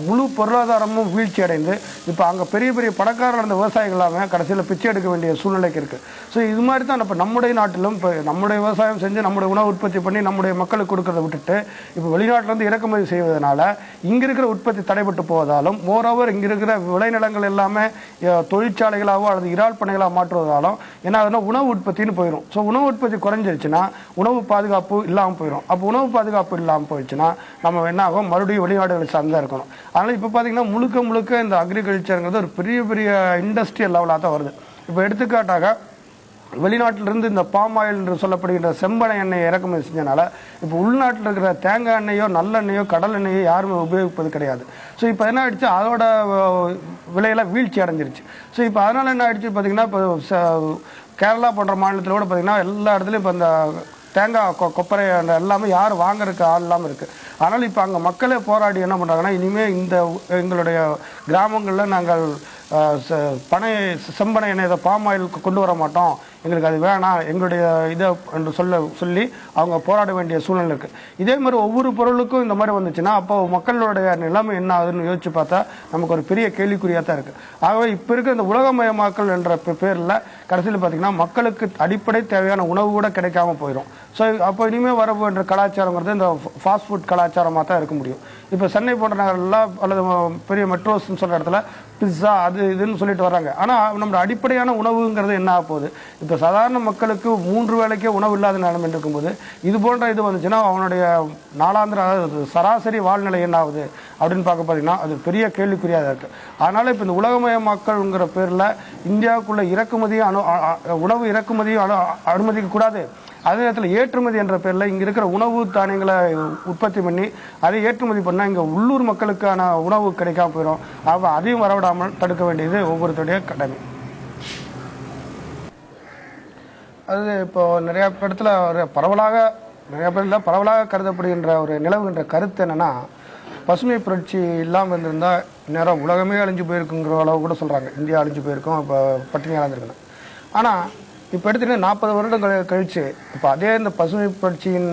முழு பொருளாதாரமும் வீழ்ச்சி அடைந்து இப்போ அங்கே பெரிய பணக்காரர்கள் இருந்த விவசாயிகள் எல்லாமே கடைசியில் பிச்சை எடுக்க வேண்டிய சூழ்நிலைக்கு இருக்குது. ஸோ இது மாதிரி தான் இப்போ நம்முடைய நாட்டிலும் இப்போ நம்முடைய விவசாயம் செஞ்சு நம்முடைய உணவு உற்பத்தி பண்ணி நம்முடைய மக்களுக்கு கொடுக்கறத விட்டுட்டு இப்போ வெளிநாட்டிலேருந்து இறக்குமதி செய்வதனால இங்கே இருக்கிற உற்பத்தி தடைபட்டு போவதாலும், மோரோவர் இங்கே இருக்கிற விளைநிலங்கள் எல்லாமே தொழிற்சாலைகளாகவோ அல்லது இறால் பண்ணைகளாக மாற்றுவதாலும் என்ன ஆகுதுன்னா உணவு உற்பத்தின்னு போயிடும். ஸோ உணவு உற்பத்தி குறைஞ்சிருச்சுன்னா உணவு பாதுகாப்பு இல்லாமல் போயிடும். அப்போ உணவு பாதுகாப்பு இல்லாமல் போயிடுச்சுன்னா நம்ம என்ன ஆகும், மறுபடியும் வெளிநாடுகளை சார்ந்தா இருக்கணும். அதனால் இப்போ பார்த்தீங்கன்னா முழுக்க இந்த அக்ரிகல்ச்சருங்கிறது ஒரு பெரிய இண்டஸ்ட்ரியல் லெவலாக தான் வருது. இப்போ எடுத்துக்காட்டாக வெளிநாட்டிலிருந்து இந்த பாம் ஆயில் என்று சொல்லப்படுகின்ற செம்பனை எண்ணெயை இறக்குமதி செஞ்சனால இப்போ உள்நாட்டில் இருக்கிற தேங்காய் எண்ணெயோ நல்லெண்ணெயோ கடல் எண்ணெயோ யாருமே உபயோகிப்பது கிடையாது. ஸோ இப்போ என்ன ஆயிடுச்சு, அதோட விலையெல்லாம் வீழ்ச்சி அடைஞ்சிருச்சு. ஸோ இப்போ அதனால் என்ன ஆயிடுச்சு பார்த்தீங்கன்னா, இப்போ கேரளா போன்ற மாநிலத்தில் கூட பார்த்தீங்கன்னா எல்லா இடத்துலையும் இப்போ இந்த தேங்காய் கொப்பரை எல்லாமே யாரும் வாங்குறதுக்கு ஆள் இல்லாமல் இருக்குது. அதனால் இப்போ அங்கே மக்களே போராடி என்ன பண்ணுறாங்கன்னா, இனிமேல் எங்களுடைய கிராமங்களில் நாங்கள் செம்பனை எண்ணெய் இதை பாம் ஆயிலுக்கு கொண்டு வர மாட்டோம், எங்களுக்கு அது வேணாம், எங்களுடைய இதை என்று சொல்லி அவங்க போராட வேண்டிய சூழ்நிலை இருக்குது. இதே மாதிரி ஒவ்வொரு பொருளுக்கும் இந்த மாதிரி வந்துச்சுன்னா அப்போ மக்களுடைய நிலைமை என்ன ஆகுதுன்னு யோசிச்சு பார்த்தா நமக்கு ஒரு பெரிய கேள்விக்குறியாக தான் இருக்குது. ஆகவே இப்போ இருக்க இந்த உலகமயமாக்கல் என்ற பேரில் கடைசியில் பார்த்தீங்கன்னா மக்களுக்கு அடிப்படை தேவையான உணவு கூட கிடைக்காம போயிடும். ஸோ அப்போ இனிமேல் வரப்போன்ற கலாச்சாரங்கிறது இந்த ஃபாஸ்ட் ஃபுட் கலாச்சாரமாக தான் இருக்க முடியும். இப்போ சென்னை போன்ற நகரெல்லாம் அல்லது பெரிய மெட்ரோஸ்ன்னு சொல்கிற இடத்துல பிஸ்ஸா அது இதுன்னு சொல்லிட்டு வர்றாங்க. ஆனால் நம்ம அடிப்படையான உணவுங்கிறது என்ன ஆக போகுது, இப்போ சாதாரண மக்களுக்கு 3 வேளைக்கே உணவு இல்லாத நிலைமை இருக்கும்போது இது போன்ற இது வந்துச்சுன்னா அவனுடைய நாளாந்திர சராசரி வாழ்நிலை என்ன ஆகுது அப்படின்னு பார்க்க பார்த்தீங்கன்னா அது பெரிய கேள்விக்குறியாக இருக்குது. அதனால் இப்போ இந்த உலகமயமாக்கல்ங்கிற பேரில் இந்தியாவுக்குள்ள உணவு இறக்குமதியும் அனுமதிக்கக்கூடாது. அதே நேரத்தில் ஏற்றுமதி என்ற பேரில் இங்கே இருக்கிற உணவு தானியங்களை உற்பத்தி பண்ணி அதை ஏற்றுமதி பண்ணால் இங்கே உள்ளூர் மக்களுக்கான உணவு கிடைக்காம போயிடும். அதையும் வரவிடாமல் தடுக்க வேண்டியது ஒவ்வொருத்தருடைய கடமை. அது இப்போ நிறைய இடத்துல ஒரு நிறைய பேரில் பரவலாக கருதப்படுகின்ற ஒரு நிலவுகின்ற கருத்து என்னன்னா, பசுமை புரட்சி இல்லாமல் இருந்திருந்தால் நேரம் உலகமே அழிஞ்சு போயிருக்குங்கிற அளவு கூட சொல்கிறாங்க. இந்தியா அழிஞ்சு போயிருக்கோம், இப்போ பட்டினியாக இருந்திருக்குன்னு. ஆனால் இப்போ எடுத்துகிட்டு 40 வருடம் கழிச்சு இப்போ அதே இந்த பசுமை புரட்சியின்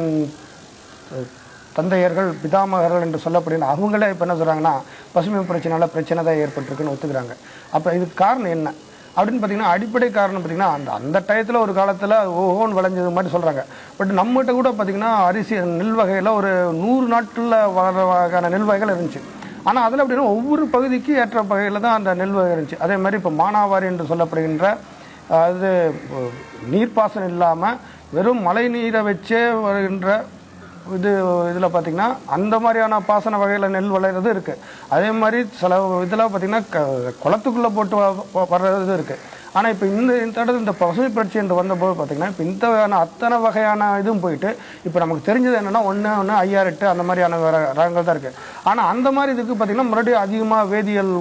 தந்தையர்கள் பிதாமகர்கள் என்று சொல்லப்படுகிற அவங்களே இப்போ என்ன சொல்கிறாங்கன்னா, பசுமை புரட்சினால பிரச்சனை தான் ஏற்பட்டிருக்குன்னு ஒத்துக்கிறாங்க. அப்போ இதுக்கு காரணம் என்ன அப்படின்னு பார்த்தீங்கன்னா, அடிப்படை காரணம் பார்த்தீங்கன்னா, அந்த டயத்தில் ஒரு காலத்தில் ஓஹோன்னு விளைஞ்சது மாதிரி சொல்கிறாங்க. பட் நம்மகிட்ட கூட பார்த்தீங்கன்னா அரிசி நெல் வகையில் ஒரு 100 நாட்களில் வளர வகையான நெல் வகைகள் இருந்துச்சு. ஆனால் அதில் அப்படின்னா ஒவ்வொரு பகுதிக்கு ஏற்ற வகையில் தான் அந்த நெல் வகை இருந்துச்சு. அதே மாதிரி இப்போ மானாவாரி என்று சொல்லப்படுகின்ற அது நீர்ப்பாசனம் இல்லாமல் வெறும் மழை நீரை வச்சே வருகின்ற இதில் பார்த்திங்கன்னா அந்த மாதிரியான பாசன வகையில் நெல் விளையிறது இருக்குது. அதே மாதிரி சில இதில் பார்த்திங்கன்னா குளத்துக்குள்ளே போட்டு வர்றது இருக்குது. ஆனால் இப்போ இந்த இடத்துல இந்த பசுமை புரட்சி என்று வந்தபோது பார்த்திங்கன்னா இப்போ இந்த அத்தனை வகையான இதுவும் போயிட்டு இப்போ நமக்கு தெரிஞ்சது என்னென்னா 1 5 அந்த மாதிரியான ரகங்கள் தான் இருக்குது. ஆனால் அந்த மாதிரி இதுக்கு பார்த்திங்கன்னா மறுபடியும் அதிகமாக வேதியியல்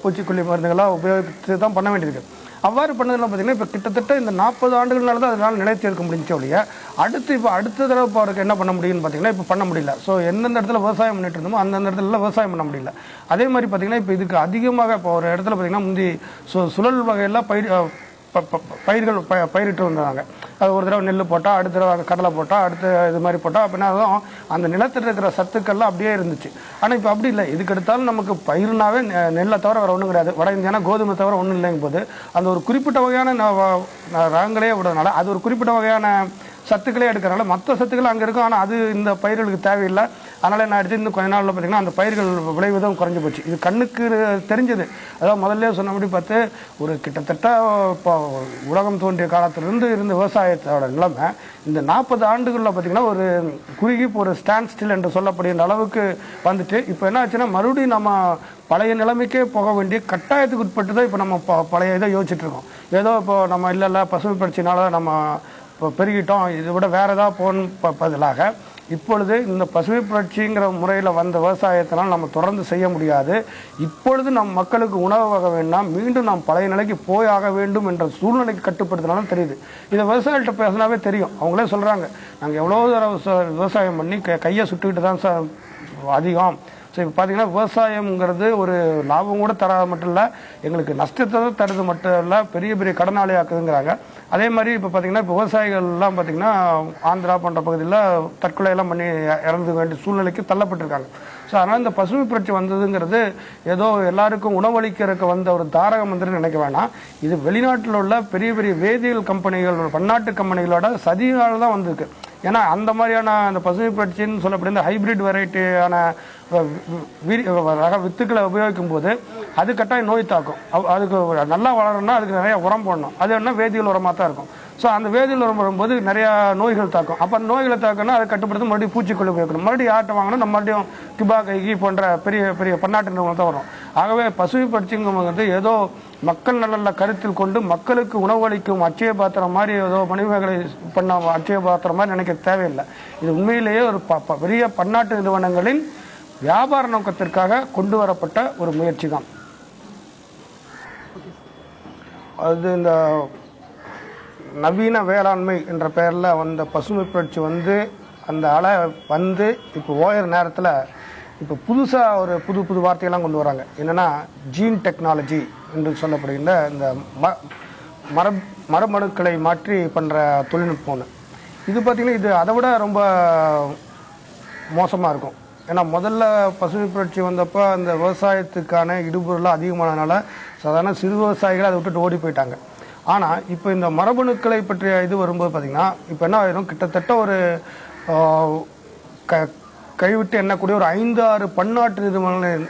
பூச்சிக்கொல்லி மருந்துகளாக உபயோகித்து தான் பண்ண வேண்டியிருக்கு. அவ்வாறு பண்ணதில் பார்த்தீங்கன்னா இப்போ கிட்டத்தட்ட இந்த 40 ஆண்டுகள்னால தான் அதனால் நிலைத்து இருக்க முடிஞ்ச ஒழிய அடுத்த தடவை இப்போ அவருக்கு என்ன பண்ண முடியும்னு பார்த்தீங்கன்னா இப்போ பண்ண முடியல. ஸோ எந்தெந்த இடத்துல விவசாயம் பண்ணிட்டு இருந்தோமோ அந்தந்த இடத்துல விவசாயம் பண்ண முடியல. அதே மாதிரி பார்த்தீங்கன்னா இப்போ இதுக்கு அதிகமாக இப்போ ஒரு இடத்துல பார்த்தீங்கன்னா முந்தி சுழல் வகையெல்லாம் பயிர்கள் பயிரிட்டு வந்தாங்க. அது ஒரு தடவை நெல் போட்டால் அடுத்த தடவை கடலை போட்டால் அடுத்த இது மாதிரி போட்டால் அப்படின்னா அந்த நிலத்தில் இருக்கிற சத்துக்கள்லாம் அப்படியே இருந்துச்சு. ஆனால் இப்போ அப்படி இல்லை. இதுக்கு எடுத்தாலும் நமக்கு பயிர்னாவே நெல்லை தவிர வேறு ஒன்றும் கிடையாது. வட இந்தியானா கோதுமை தவிர ஒன்றும் இல்லைங்கும் போது அந்த ஒரு குறிப்பிட்ட வகையான ரகங்களே விடுறதுனால அது ஒரு குறிப்பிட்ட வகையான சத்துக்களே எடுக்கிறனால மற்ற சத்துக்கள் அங்கே இருக்கும். ஆனால் அது இந்த பயிர்களுக்கு தேவையில்லை. அதனால் என்ன ஆயிடுச்சு, இன்னும் கொஞ்ச நாளில் பார்த்தீங்கன்னா அந்த பயிர்கள் விளைவுதான் குறைஞ்சி போச்சு. இது கண்ணுக்கு தெரிஞ்சது. அதாவது முதல்ல சொன்னபடி பார்த்து ஒரு கிட்டத்தட்ட இப்போ உலகம் தோன்றிய காலத்திலிருந்து இருந்த விவசாயத்தோட நிலைமை இந்த 40 ஆண்டுகளில் பார்த்தீங்கன்னா ஒரு குறுகி ஒரு ஸ்டாண்ட் ஸ்டில் என்று சொல்லப்படுகின்ற அளவுக்கு வந்துட்டு இப்போ என்ன ஆச்சுன்னா மறுபடியும் நம்ம பழைய நிலைமைக்கே போக வேண்டிய கட்டாயத்துக்கு உட்பட்டு தான் இப்போ நம்ம பழைய இதை யோசிச்சுட்டு இருக்கோம். ஏதோ இப்போ நம்ம இல்லை பசுமை புரட்சினால நம்ம இப்போ பெருகிட்டோம், இதை விட வேற ஏதாவது போகணும் பதிலாக இப்பொழுது இந்த பசுமை புரட்சிங்கிற முறையில் வந்த விவசாயத்தினால் நம்ம தொடர்ந்து செய்ய முடியாது. இப்பொழுது நம் மக்களுக்கு உணவு வகை வேண்டாம், மீண்டும் நாம் பழைய நிலைக்கு போயாக வேண்டும் என்ற சூழ்நிலைக்கு கட்டுப்படுத்தினாலும் தெரியுது. இதை விவசாயிகிட்ட பேசினாவே தெரியும். அவங்களே சொல்கிறாங்க, நாங்கள் எவ்வளோ விவசாயம் பண்ணி கையை சுட்டுக்கிட்டு தான் சார் அதிகம். ஸோ இப்போ பார்த்தீங்கன்னா விவசாயம்ங்கிறது ஒரு லாபம் கூட தராது மட்டும் இல்லை, எங்களுக்கு நஷ்டத்தை தான் தருது மட்டும் இல்லை, பெரிய பெரிய கடனாளி ஆக்குதுங்கிறாங்க. அதே மாதிரி இப்போ பார்த்தீங்கன்னா இப்போ விவசாயிகள்லாம் பார்த்தீங்கன்னா ஆந்திரா போன்ற பகுதியில் தற்கொலையெல்லாம் பண்ணி இறந்து வேண்டிய சூழ்நிலைக்கு தள்ளப்பட்டிருக்காங்க. ஸோ அதனால் இந்த பசுமை புரட்சி வந்ததுங்கிறது ஏதோ எல்லாருக்கும் உணவளிக்கிறதுக்கு வந்த ஒரு தாரக மந்திரம் நினைக்க வேணாம். இது வெளிநாட்டில் உள்ள பெரிய பெரிய வேதியியல் கம்பெனிகள், பன்னாட்டு கம்பெனிகளோட சதியால் தான் வந்திருக்கு. ஏன்னா அந்த மாதிரியான அந்த பசுமை புரட்சின்னு சொல்லக்கூடிய இந்த ஹைபிரிட் வெரைட்டியான ரக வித்துக்களை உபயோகிக்கும் போது அது கட்டாயம் நோய் தாக்கும். அதுக்கு நல்லா வளரணும்னா அதுக்கு நிறைய உரம் போடணும். அது என்ன வேதியியல் உரமாக தான் இருக்கும். ஸோ அந்த வேதியியல் உரம் வரும்போது நிறையா நோய்கள் தாக்கும். அப்போ அந்த நோய்களை தாக்கணும்னா அதை கட்டுப்படுத்த மறுபடியும் பூச்சிக்கொல்லி உபயோகிக்கணும். மறுபடியும் ஆட்டை வாங்கணும், நம்ம மறுபடியும் கிபா கைகி போன்ற பெரிய பெரிய பன்னாட்டு நிறுவனம் தான் வரும். ஆகவே பசுமை புரட்சிங்கிறது ஏதோ மக்கள் நலனில் கருத்தில் கொண்டு மக்களுக்கு உணவளிக்கும் அட்சய பாத்திரம் மாதிரி ஏதோ மனிதர்களை பண்ண அட்சய பாத்திரம் மாதிரி நினைக்க தேவையில்லை. இது உண்மையிலேயே ஒரு பெரிய பன்னாட்டு நிறுவனங்களின் வியாபார நோக்கத்திற்காக கொண்டு வரப்பட்ட ஒரு முயற்சி தான். அது இந்த நவீன வேளாண்மை என்ற பெயரில் வந்த பசுமை புரட்சி அந்த அலை இப்போ ஓயர் நேரத்தில் இப்போ புதுசாக ஒரு புது வார்த்தையெல்லாம் கொண்டு வராங்க. என்னென்னா ஜீன் டெக்னாலஜி என்று சொல்லப்படுகின்ற இந்த மரபணுக்களை மாற்றி பண்ணுற தொழில்நுட்பம்னு. இது பார்த்திங்கன்னா இது அதை விட ரொம்ப மோசமாக இருக்கும். ஏன்னா முதல்ல பசுமை புரட்சி வந்தப்போ அந்த விவசாயத்துக்கான இடுபொருளாக அதிகமானதுனால சாதாரண சிறு விவசாயிகள் அதை விட்டுட்டு ஓடி போயிட்டாங்க. ஆனால் இப்போ இந்த மரபணுக்களை பற்றிய இது வரும்போது பார்த்திங்கன்னா இப்போ என்ன ஆயிரும், கிட்டத்தட்ட ஒரு கைவிட்டு எண்ணக்கூடிய ஒரு 5-6 பன்னாட்டு நிறுவனங்கள்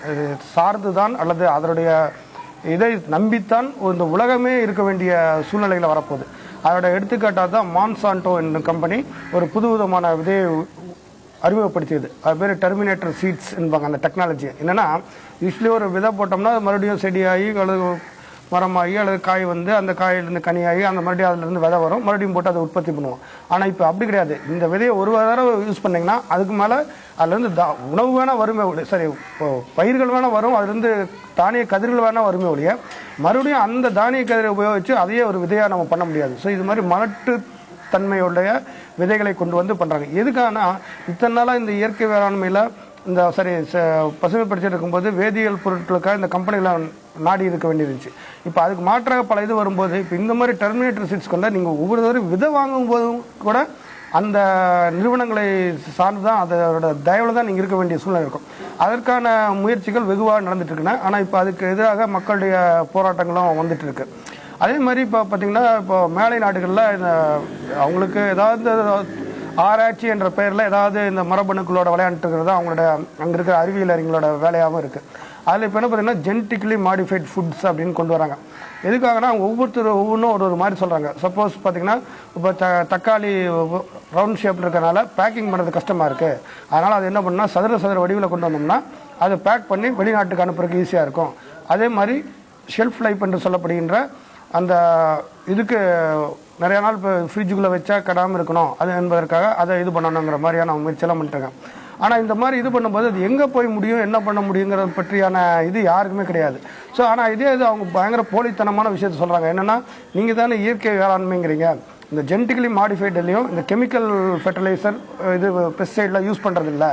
சார்ந்து தான் அல்லது அதனுடைய இதை நம்பித்தான் இந்த உலகமே இருக்க வேண்டிய சூழ்நிலையில் வரப்போகுது. அதோட எடுத்துக்காட்டாக தான் மான்சான்டோ என்ற கம்பெனி ஒரு புதுவிதமான விதையை அறிமுகப்படுத்தியது. அது பேர் டெர்மினேட்டர் சீட்ஸ் என்பாங்க. அந்த டெக்னாலஜி என்னென்னா யூஸ்வலி ஒரு விதை போட்டோம்னா அது மறுபடியும் செடியாகி அல்லது மரமாகி அல்லது காய் அந்த காயிலிருந்து கனியாகி அந்த மறுபடியும் அதிலிருந்து விதை வரும், மறுபடியும் போட்டு அதை உற்பத்தி பண்ணுவோம். ஆனால் இப்போ அப்படி கிடையாது. இந்த விதையை ஒரு தடவை யூஸ் பண்ணிங்கன்னா அதுக்கு மேலே அதுலேருந்து உணவு வேணால் வருமே ஒழிய, சரி இப்போ பயிர்கள் வேணால் வரும், அதுலேருந்து தானிய கதிர்கள் வேணால் வருமே ஒழிய மறுபடியும் அந்த தானிய கதிரை உபயோகித்து அதையே ஒரு விதையாக நம்ம பண்ண முடியாது. ஸோ இது மாதிரி தன்மையுடைய விதைகளை கொண்டு வந்து பண்ணுறாங்க. எதுக்கானா இத்தனை நாளாக இந்த இயற்கை வேளாண்மையில் இந்த பசுமைப்படுத்திட்டு இருக்கும்போது வேதியியல் பொருட்களுக்காக இந்த கம்பெனிகளை நாடி இருக்க வேண்டியிருந்துச்சு. இப்போ அதுக்கு மாற்றாக பல இது வரும்போது இப்போ இந்த மாதிரி டெர்மினேட்டர் சீட்ஸ் கொண்ட நீங்கள் ஒவ்வொரு தடவை விதை வாங்கும் போதும் கூட அந்த நிறுவனங்களை சார்ந்து தான் அதோட தயவில் தான் நீங்கள் இருக்க வேண்டிய சூழ்நிலை இருக்கும். அதற்கான முயற்சிகள் வெகுவாக நடந்துட்டு இருக்குன்னா, ஆனால் இப்போ அதுக்கு எதிராக மக்களுடைய போராட்டங்களும் வந்துட்டு இருக்கு. அதே மாதிரி இப்போ பார்த்தீங்கன்னா இப்போ மேலை நாடுகளில் இந்த அவங்களுக்கு ஏதாவது ஆராய்ச்சி என்ற பெயரில் ஏதாவது இந்த மரபணுக்களோட விளையாண்டுட்டு இருக்கிறது அவங்களோட அங்கே இருக்கிற அறிவியல் அறிஞர்களோட வேலையாகவும் இருக்குது. அதில் இப்போ என்ன பார்த்தீங்கன்னா ஜெனட்டிக்கலி மாடிஃபைட் ஃபுட்ஸ் அப்படின்னு கொண்டு வராங்க. எதுக்காகனா அவங்க ஒவ்வொன்றும் ஒரு மாதிரி சொல்கிறாங்க. சப்போஸ் பார்த்தீங்கன்னா இப்போ தக்காளி ரவுண்ட் ஷேப்பில் இருக்கிறனால பேக்கிங் பண்ணுறது கஷ்டமாக இருக்குது, அதனால் அது என்ன பண்ணால் சதுர வடிவில் கொண்டு வந்தோம்னா அதை பேக் பண்ணி வெளிநாட்டுக்கு அனுப்புறதுக்கு ஈஸியாக இருக்கும். அதே மாதிரி ஷெல்ஃப் லைஃப் என்று சொல்லப்படுகின்ற அந்த இதுக்கு நிறைய நாள் இப்போ ஃப்ரிட்ஜுக்குள்ளே வச்சா கெடாமல் இருக்கணும் அது என்பதற்காக அதை இது பண்ணணுங்கிற மாதிரியான முயற்சியெல்லாம் பண்ணிட்டாங்க. ஆனால் இந்த மாதிரி இது பண்ணும்போது அது எங்கே போய் முடியும் என்ன பண்ண முடியுங்கிறத பற்றியான இது யாருக்குமே கிடையாது. ஸோ ஆனால் இதே இது அவங்க பயங்கர போலித்தனமான விஷயத்த சொல்கிறாங்க. என்னென்னா நீங்கள் தானே இயற்கை வேளாண்மைங்கிறீங்க, இந்த ஜெனட்டிக்கலி மாடிஃபைட்லையும் இந்த கெமிக்கல் ஃபெர்டிலைசர் இது பெஸ்டிசைட்லாம் யூஸ் பண்ணுறதில்ல,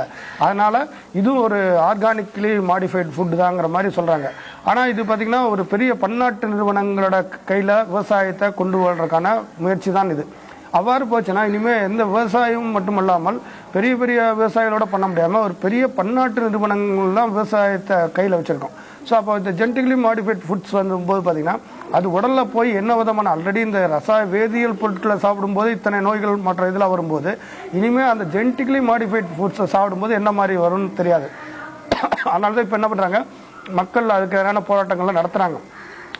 அதனால் இதுவும் ஒரு ஆர்கானிக்கலி மாடிஃபைட் ஃபுட்டு தாங்கிற மாதிரி சொல்கிறாங்க. ஆனால் இது பார்த்திங்கன்னா ஒரு பெரிய பன்னாட்டு நிறுவனங்களோட கையில் விவசாயத்தை கொண்டு வர்றதுக்கான முயற்சி தான் இது. அவ்வாறு போச்சுன்னா இனிமேல் எந்த விவசாயம் மட்டுமல்லாமல் பெரிய பெரிய விவசாயிகளோட பண்ண முடியாமல் ஒரு பெரிய பன்னாட்டு நிறுவனங்கள்லாம் விவசாயத்தை கையில் வச்சுருக்கோம். ஸோ அப்போ இந்த ஜெனட்டிக்கலி மாடிஃபைட் ஃபுட்ஸ் வரும்போது பார்த்திங்கன்னா அது உடலில் போய் என்ன விதமான ஆல்ரெடி இந்த வேதியியல் பொருட்களை சாப்பிடும்போது இத்தனை நோய்கள் மற்ற இதில் வரும்போது இனிமேல் அந்த ஜெனட்டிக்கலி மாடிஃபைட் ஃபுட்ஸை சாப்பிடும்போது என்ன மாதிரி வரும்னு தெரியாது. அதனால தான் இப்போ என்ன பண்ணுறாங்க, மக்கள் அதுக்கான போராட்டங்கள்லாம் நடத்துகிறாங்க.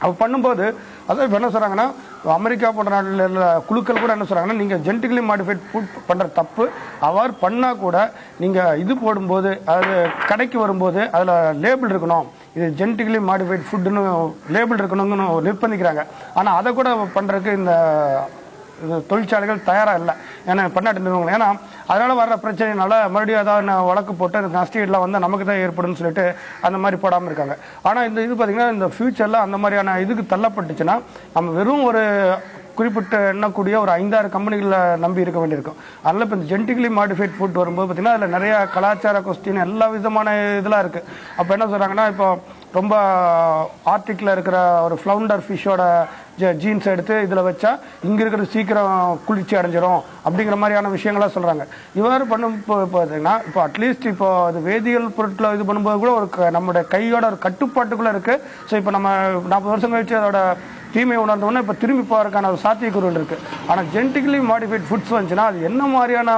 அப்போ பண்ணும்போது அதான் இப்போ என்ன சொல்கிறாங்கன்னா அமெரிக்கா போன்ற நாட்டில் உள்ள குழுக்கள் கூட என்ன சொல்கிறாங்கன்னா நீங்கள் ஜெனட்டிக்கலி மாடிஃபைட் ஃபுட் பண்ணுற தப்பு, அவ்வாறு பண்ணால் கூட நீங்கள் இது போடும்போது அது கடைக்கு வரும்போது அதில் லேபிள் இருக்கணும், இது ஜெனட்டிக்கலி மாடிஃபைட் ஃபுட்டுன்னு லேபிள் இருக்கணும்னு நிர்பந்திக்கிறாங்க. ஆனால் அதை கூட பண்ணுறதுக்கு இந்த தொழிற்சாலைகள் தயாராக இல்லை, ஏன்னா பன்னாட்டு நிறுவனங்கள். ஏன்னா அதனால் வர்ற பிரச்சனைனால மறுபடியும் ஏதாவது வழக்கு போட்டு அந்த நஷ்டீடெலாம் வந்து நமக்கு தான் ஏற்படும்னு சொல்லிட்டு அந்த மாதிரி போடாமல் இருக்காங்க. ஆனால் இந்த இது பார்த்திங்கன்னா இந்த ஃப்யூச்சரில் அந்த மாதிரியான இதுக்கு தள்ளப்பட்டுச்சுன்னா நம்ம வெறும் ஒரு குறிப்பிட்ட எண்ணக்கூடிய ஒரு 5-6 கம்பெனிகளை நம்பி இருக்க வேண்டியிருக்கும். அதனால் இப்போ இந்த ஜெனட்டிக்கலி மாடிஃபைட் ஃபுட் வரும்போது பார்த்திங்கன்னா அதில் நிறையா கலாச்சார கொஸ்டின் எல்லா விதமான இதெல்லாம் இருக்குது. அப்போ என்ன சொல்கிறாங்கன்னா இப்போ ரொம்ப ஆர்டிக்கில் இருக்கிற ஒரு ஃப்ளவுண்டர் ஃபிஷ்ஷோட ஜீன்ஸ் எடுத்து இதில் வச்சா இங்கே இருக்கிறது சீக்கிரம் குளிர்ச்சி அடைஞ்சிரும் அப்படிங்கிற மாதிரியான விஷயங்களாக சொல்கிறாங்க. இவ்வாறு பண்ணும் பார்த்தீங்கன்னா இப்போ அட்லீஸ்ட் இப்போ அது வேதியியல் பொருட்களை இது பண்ணும்போது கூட ஒரு நம்மளுடைய கையோட ஒரு கட்டுப்பாட்டுக்குள்ளே இருக்குது. ஸோ இப்போ நம்ம 40 வருஷம் கழிச்சு அதோட தீமை உணர்ந்தோன்னா இப்போ திரும்பி போகிறதுக்கான ஒரு சாத்தியக்கூறுகள் இருக்குது. ஆனால் ஜெனட்டிக்கலி மாடிஃபைட் ஃபுட்ஸ் வந்துச்சுன்னா அது என்ன மாதிரியான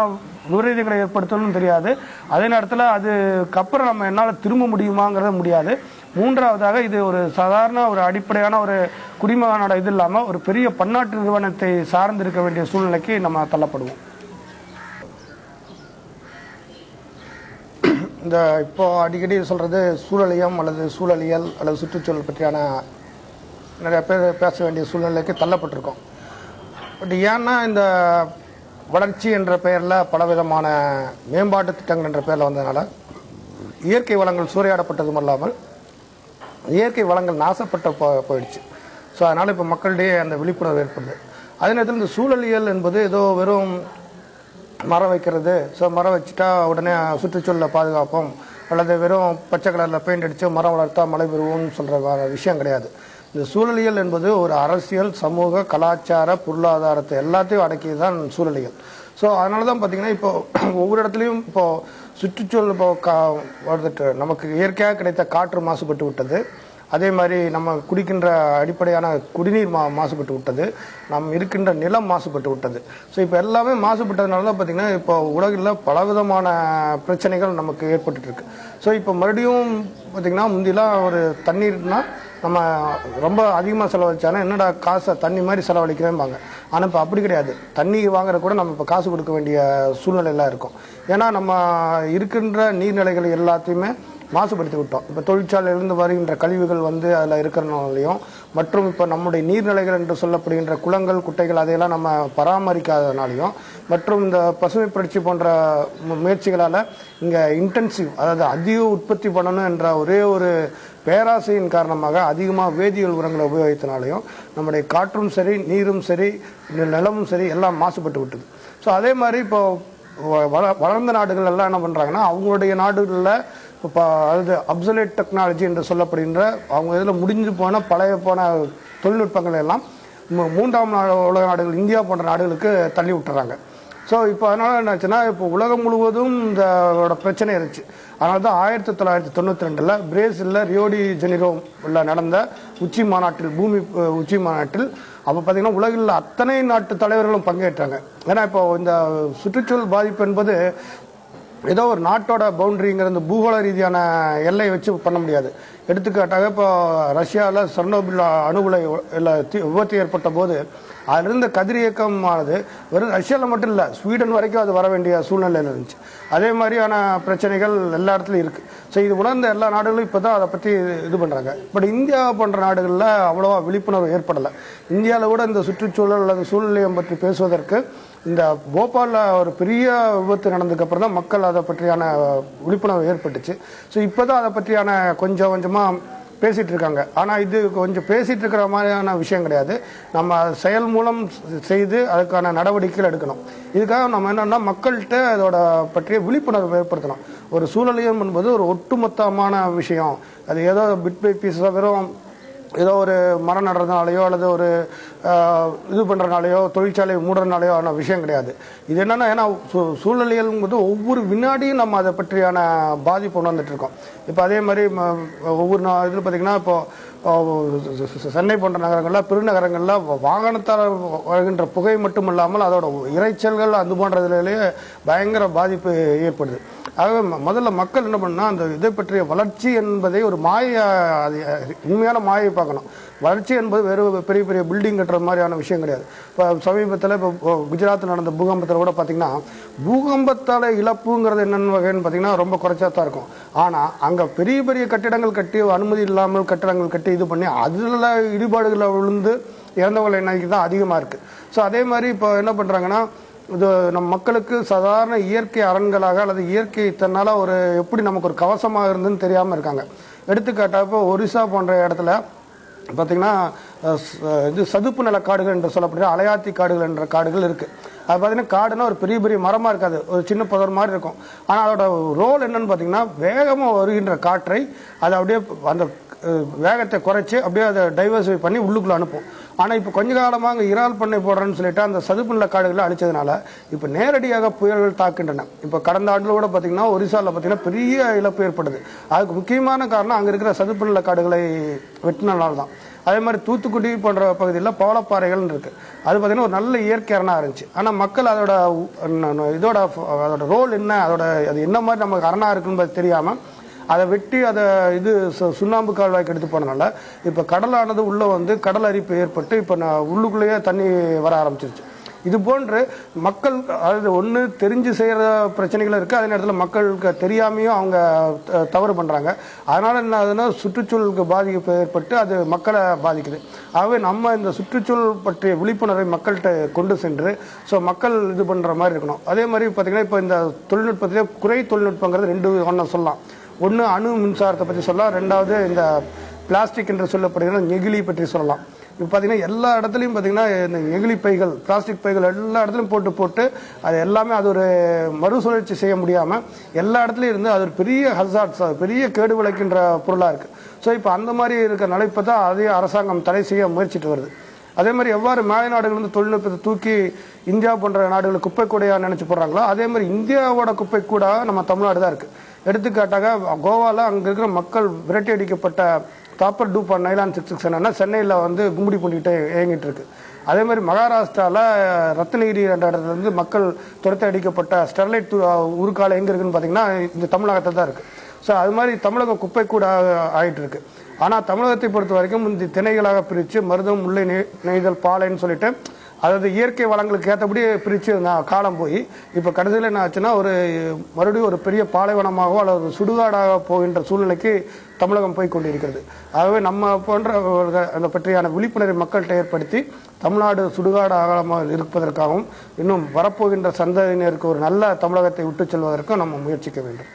விபரீதங்களை ஏற்படுத்தணும்னு தெரியாது. அதே நேரத்தில் அதுக்கப்புறம் நம்ம என்னால் திரும்ப முடியுமாங்கிறது முடியாது. மூன்றாவதாக இது ஒரு சாதாரண ஒரு அடிப்படையான ஒரு குடிமகனோட இது இல்லாமல் ஒரு பெரிய பன்னாட்டு நிறுவனத்தை சார்ந்து இருக்க வேண்டிய சூழ்நிலைக்கு நம்ம தள்ளப்படுவோம். இந்த இப்போ அடிக்கடி சொல்கிறது சூழலியம் அல்லது சூழலியல் அல்லது சுற்றுச்சூழல் பற்றியான நிறைய பேர் பேச வேண்டிய சூழ்நிலைக்கு தள்ளப்பட்டிருக்கோம். பட் ஏன்னா இந்த வளர்ச்சி என்ற பெயரில் பலவிதமான மேம்பாட்டு திட்டங்கள் என்ற பெயரில் வந்ததுனால இயற்கை வளங்கள் சூறையாடப்பட்டதும் இல்லாமல் இயற்கை வளங்கள் நாசப்பட்ட போயிடுச்சு. ஸோ அதனால் இப்போ மக்களிடையே அந்த விழிப்புணர்வு ஏற்படுது. அதே நேரத்தில் இந்த சூழலியல் என்பது ஏதோ வெறும் மரம் வைக்கிறது, ஸோ மரம் வச்சுட்டா உடனே சுற்றுச்சூழலை பாதுகாப்போம் அல்லது வெறும் பச்சை கலரில் பெயிண்ட் அடித்து மரம் வளர்த்தா மழை பெறுவோம்னு சொல்கிற விஷயம் கிடையாது. இந்த சூழலியல் என்பது ஒரு அரசியல், சமூக, கலாச்சார, பொருளாதாரத்தை எல்லாத்தையும் அடக்கியது தான் சூழலியல். ஸோ அதனால தான் பார்த்திங்கன்னா இப்போ ஒவ்வொரு இடத்துலையும் இப்போது சுற்றுச்சூழல் வந்துட்டு நமக்கு இயற்கையாக கிடைத்த காற்று மாசுபட்டு விட்டது, அதே மாதிரி நம்ம குடிக்கின்ற அடிப்படையான குடிநீர் மாசுபட்டு விட்டது, நம் இருக்கின்ற நிலம் மாசுபட்டு விட்டது. ஸோ இப்போ எல்லாமே மாசுபட்டதுனால தான் பார்த்திங்கன்னா இப்போ உலகில் பலவிதமான பிரச்சனைகள் நமக்கு ஏற்பட்டுருக்கு. ஸோ இப்போ மறுபடியும் பார்த்திங்கன்னா முந்திலாம் ஒரு தண்ணீர்னா நம்ம ரொம்ப அதிகமாக செலவழிச்சானா என்னடா காசை தண்ணி மாதிரி செலவழிக்கிறேன்பாங்க. ஆனால் இப்போ அப்படி கிடையாது. தண்ணி வாங்குற கூட நம்ம இப்போ காசு கொடுக்க வேண்டிய சூழ்நிலையெல்லாம் இருக்கும். ஏன்னா நம்ம இருக்கின்ற நீர்நிலைகள் எல்லாத்தையுமே மாசுபடுத்தி விட்டோம். இப்போ தொழிற்சாலையிலிருந்து வருகின்ற கழிவுகள் வந்து அதில் இருக்கிறனாலையும், மற்றும் இப்போ நம்முடைய நீர்நிலைகள் என்று சொல்லப்படுகின்ற குளங்கள், குட்டைகள் அதையெல்லாம் நம்ம பராமரிக்காதனாலையும், மற்றும் இந்த பசுமை புரட்சி போன்ற முயற்சிகளால் இங்கே இன்டென்சிவ், அதாவது அதிக உற்பத்தி பண்ணணும் என்ற ஒரே ஒரு பேராசையின் காரணமாக அதிகமாக வேதியியல் உரங்களை உபயோகித்தனாலையும் நம்முடைய காற்றும் சரி, நீரும் சரி, நிலமும் சரி எல்லாம் மாசுபட்டு விட்டது. ஸோ அதே மாதிரி இப்போ வளர்ந்த நாடுகள் எல்லாம் என்ன பண்ணுறாங்கன்னா, அவங்களுடைய நாடுகளில் இப்போ அதாவது அப்சலேட் டெக்னாலஜி என்று சொல்லப்படுகின்ற அவங்க இதில் முடிஞ்சு போன பழைய போன தொழில்நுட்பங்கள் எல்லாம் மூன்றாம் உலக நாடுகள், இந்தியா போன்ற நாடுகளுக்கு தள்ளி விட்டுறாங்க. ஸோ இப்போ அதனால் என்னாச்சுன்னா, இப்போ உலகம் முழுவதும் இந்த பிரச்சனை இருந்துச்சு. அதனால தான் 1992 பிரேசிலில் ரியோடி ஜெனிரோவில் நடந்த உச்சி மாநாட்டில், பூமி உச்சி மாநாட்டில், அப்போ பார்த்தீங்கன்னா உலகில் அத்தனை நாட்டு தலைவர்களும் பங்கேற்றாங்க. ஏன்னா இப்போ இந்த சுற்றுச்சூழல் பாதிப்பு என்பது ஏதோ ஒரு நாட்டோட பவுண்டரிங்கிற இந்த பூகோள ரீதியான எல்லை வச்சு பண்ண முடியாது. எடுத்துக்காட்டாக இப்போ ரஷ்யாவில் செர்னோபில் அணுகுலை விபத்து ஏற்பட்ட போது அதிலிருந்த கதிரியக்கமானது வெறும் ரஷ்யாவில் மட்டும் இல்லை, ஸ்வீடன் வரைக்கும் அது வர வேண்டிய சூழ்நிலையில் இருந்துச்சு. அதே மாதிரியான பிரச்சனைகள் எல்லா இடத்துலையும் இருக்குது. ஸோ இது உணர்ந்த எல்லா நாடுகளும் இப்போ தான் அதை பற்றி இது பண்ணுறாங்க. பட் இந்தியா போன்ற நாடுகளில் அவ்வளோவா விழிப்புணர்வு ஏற்படலை. இந்தியாவில் கூட இந்த சுற்றுச்சூழல் அல்லது சூழ்நிலையம் பற்றி பேசுவதற்கு இந்த போபாலில் ஒரு பெரிய விபத்து நடந்ததுக்கப்புறம் தான் மக்கள் அதை பற்றியான விழிப்புணர்வு ஏற்பட்டுச்சு. ஸோ இப்போ தான் அதை பற்றியான கொஞ்சம் கொஞ்சமாக பேசிகிட்டு இருக்காங்க. ஆனால் இது கொஞ்சம் பேசிகிட்டு இருக்கிற மாதிரியான விஷயம் கிடையாது. நம்ம செயல் மூலம் செய்து அதுக்கான நடவடிக்கைகள் எடுக்கணும். இதுக்காக நம்ம என்னென்னா, மக்கள்கிட்ட அதோட பற்றிய விழிப்புணர்வு ஏற்படுத்தணும். ஒரு சூழலியம் என்பது ஒரு ஒட்டுமொத்தமான விஷயம். அது ஏதோ பிட் பை பீஸாக வெறும் ஏதோ ஒரு மரம் நடுறதுனாலையோ அல்லது ஒரு இது பண்ணுறதுனாலையோ தொழிற்சாலை மூடுறதுனாலையோ ஆன விஷயம் கிடையாது. இது என்னென்னா, ஏன்னா சூழலியல்ங்கிறது ஒவ்வொரு வினாடியும் நம்ம அதை பற்றியான பாதிப்பு உணர்ந்துட்டு இருக்கோம். இப்போ அதே மாதிரி ஒவ்வொரு இதில் பார்த்திங்கன்னா, இப்போது சென்னை போன்ற நகரங்களில், பெருநகரங்களில் வாகனத்தால் வருகின்ற புகை மட்டும் இல்லாமல் அதோட இறைச்சல்கள் அது போன்றதுலேயே பயங்கர பாதிப்பு ஏற்படுது. ஆகவே முதல்ல மக்கள் என்ன பண்ணால், அந்த இதை பற்றிய வளர்ச்சி என்பதை ஒரு மாயை, உண்மையான மாயை பார்க்கணும். வளர்ச்சி என்பது வெறும் பெரிய பெரிய பில்டிங் கட்டுற மாதிரியான விஷயம் கிடையாது. இப்போ சமீபத்தில் இப்போ குஜராத்தில் நடந்த பூகம்பத்தில் கூட பார்த்திங்கன்னா, பூகம்பத்தால் இழப்புங்கிறது என்னென்ன வகைன்னு பார்த்திங்கன்னா ரொம்ப குறைச்சா தான் இருக்கும். ஆனால் அங்கே பெரிய பெரிய கட்டிடங்கள் கட்டி, அனுமதி இல்லாமல் கட்டிடங்கள் கட்டி இது பண்ணி அதில் இடிபாடுகளை விழுந்து இறந்தவர்கள் எண்ணிக்கை தான் அதிகமாக இருக்குது. ஸோ அதே மாதிரி இப்போ என்ன பண்ணுறாங்கன்னா, இது நம் மக்களுக்கு சாதாரண இயற்கை அரண்களாக அல்லது இயற்கை தன்னால் ஒரு எப்படி நமக்கு ஒரு கவசமாக இருந்துன்னு தெரியாமல் இருக்காங்க. எடுத்துக்காட்டாக இப்போ ஒரிசா போன்ற இடத்துல பார்த்திங்கன்னா, இது சதுப்பு நில காடுகள் என்று சொல்லப்படுற அலையாத்தி காடுகள் என்ற காடுகள் இருக்குது. அது பார்த்திங்கன்னா, காடுனா ஒரு பெரிய பெரிய மரமாக இருக்காது, ஒரு சின்ன புதர் மாதிரி இருக்கும். ஆனால் அதோட ரோல் என்னன்னு பார்த்திங்கன்னா, வேகமாக வருகின்ற காற்றை அதை அப்படியே அந்த வேகத்தை குறைச்சி அப்படியே அதை டைவர்சிஃபை பண்ணி உள்ளுக்குள்ளே அனுப்பும். ஆனால் இப்போ கொஞ்ச காலமாக அங்கே இறால் பண்ணை போடுறேன்னு சொல்லிட்டு அந்த சதுப்பு நில காடுகளை அழிச்சதுனால இப்போ நேரடியாக புயல்கள் தாக்கின்றன. இப்போ கடந்த ஆண்டில் கூட பார்த்திங்கன்னா ஒரிசாவில் பார்த்திங்கன்னா பெரிய இழப்பு ஏற்படுது. அதுக்கு முக்கியமான காரணம் அங்கே இருக்கிற சதுப்பு நில காடுகளை வெட்டினால தான். அதே மாதிரி தூத்துக்குடி போன்ற பகுதியில் பவளப்பாறைகள் இருக்குது. அது பார்த்திங்கன்னா ஒரு நல்ல இயற்கை அரணாக இருந்துச்சு. ஆனால் மக்கள் அதோட ரோல் என்ன, அது என்ன மாதிரி நமக்கு அரணாக இருக்குன்னு தெரியாமல் அதை வெட்டி அதை இது சுண்ணாம்பு கால்வாய்க்கு எடுத்து போனதுனால இப்போ கடலானது உள்ளே வந்து கடல் அரிப்பு ஏற்பட்டு இப்போ உள்ளுக்குள்ளேயே தண்ணி வர ஆரம்பிச்சிருச்சு. இது போன்று மக்கள், அதாவது ஒன்று தெரிஞ்சு செய்கிற பிரச்சனைகள் இருக்குது, அதே நேரத்தில் மக்களுக்கு தெரியாமையும் அவங்க தவறு பண்ணுறாங்க. அதனால் என்ன ஆகுதுன்னா, சுற்றுச்சூழலுக்கு பாதிப்பு ஏற்பட்டு அது மக்களை பாதிக்குது. ஆகவே நம்ம இந்த சுற்றுச்சூழல் பற்றிய விழிப்புணர்வை மக்கள்கிட்ட கொண்டு சென்று மக்கள் இது பண்ணுற மாதிரி இருக்கணும். அதே மாதிரி பார்த்திங்கன்னா, இப்போ இந்த தொழில்நுட்பத்திலே குறை தொழில்நுட்பங்கிறது ரெண்டு ஒன்று சொல்லலாம். ஒன்று அணு மின்சாரத்தை பற்றி சொல்லலாம், ரெண்டாவது இந்த பிளாஸ்டிக் என்று சொல்லப்படுகிற நெகிழி பற்றி சொல்லலாம். இப்போ பார்த்திங்கன்னா எல்லா இடத்துலையும் பார்த்திங்கன்னா இந்த நெகிழி பைகள், பிளாஸ்டிக் பைகள் எல்லா இடத்துலையும் போட்டு அது எல்லாமே அது ஒரு மறுசுழற்சி செய்ய முடியாமல் எல்லா இடத்துலையும் இருந்து அது ஒரு பெரிய ஹசார்ட்ஸ், பெரிய கேடு விளைக்கின்ற பொருளாக இருக்குது. ஸோ இப்போ அந்த மாதிரி இருக்கிற நிலைப்பை தான் அதே அரசாங்கம் தடை செய்ய முயற்சிட்டு வருது. அதே மாதிரி எவ்வாறு மேலை நாடுகள் வந்து தொழில்நுட்பத்தை தூக்கி இந்தியா போன்ற நாடுகள் குப்பை கூடையாக நினச்சி போடுறாங்களோ, அதே மாதிரி இந்தியாவோட குப்பை கூட நம்ம தமிழ்நாடு தான் இருக்குது. எடுத்துக்காட்டாக கோவாவில் அங்கே இருக்கிற மக்கள் விரட்டி அடிக்கப்பட்ட காப்பர் டூப் நைலான் 66 என்னன்னா சென்னையில் வந்து கும்படி பண்ணிக்கிட்டே இயங்கிட்டு இருக்கு. அதே மாதிரி மகாராஷ்டிராவில் ரத்னகிரி என்ற இடத்துல இருந்து மக்கள் துரத்தி அடிக்கப்பட்ட ஸ்டெர்லைட் உருக்காலை எங்கே இருக்குன்னு பார்த்தீங்கன்னா இந்த தமிழகத்தில் தான் இருக்குது. ஸோ அது மாதிரி தமிழகம் குப்பை கூட ஆகிட்டு இருக்கு. ஆனால் தமிழகத்தை பொறுத்த வரைக்கும் இந்த திணைகளாக பிரித்து மருதம், முல்லை, நெய்தல், பாலைன்னு சொல்லிட்டு அதாவது இயற்கை வளங்களுக்கு ஏற்றபடி பிரித்து காலம் போய் இப்போ கடைசியில் என்ன ஆச்சுன்னா மறுபடியும் ஒரு பெரிய பாலைவனமாகவோ அல்லது சுடுகாடாக போகின்ற சூழ்நிலைக்கு தமிழகம் போய் கொண்டிருக்கிறது. ஆகவே நம்ம போன்ற அந்த பற்றியான விழிப்புணர்வை மக்கள்கிட்ட ஏற்படுத்தி தமிழ்நாடு சுடுகாடு ஆகாமல் இருப்பதற்காகவும் இன்னும் வரப்போகின்ற சந்ததியினருக்கு ஒரு நல்ல தமிழகத்தை விட்டு செல்வதற்கும் நம்ம முயற்சிக்க வேண்டும்.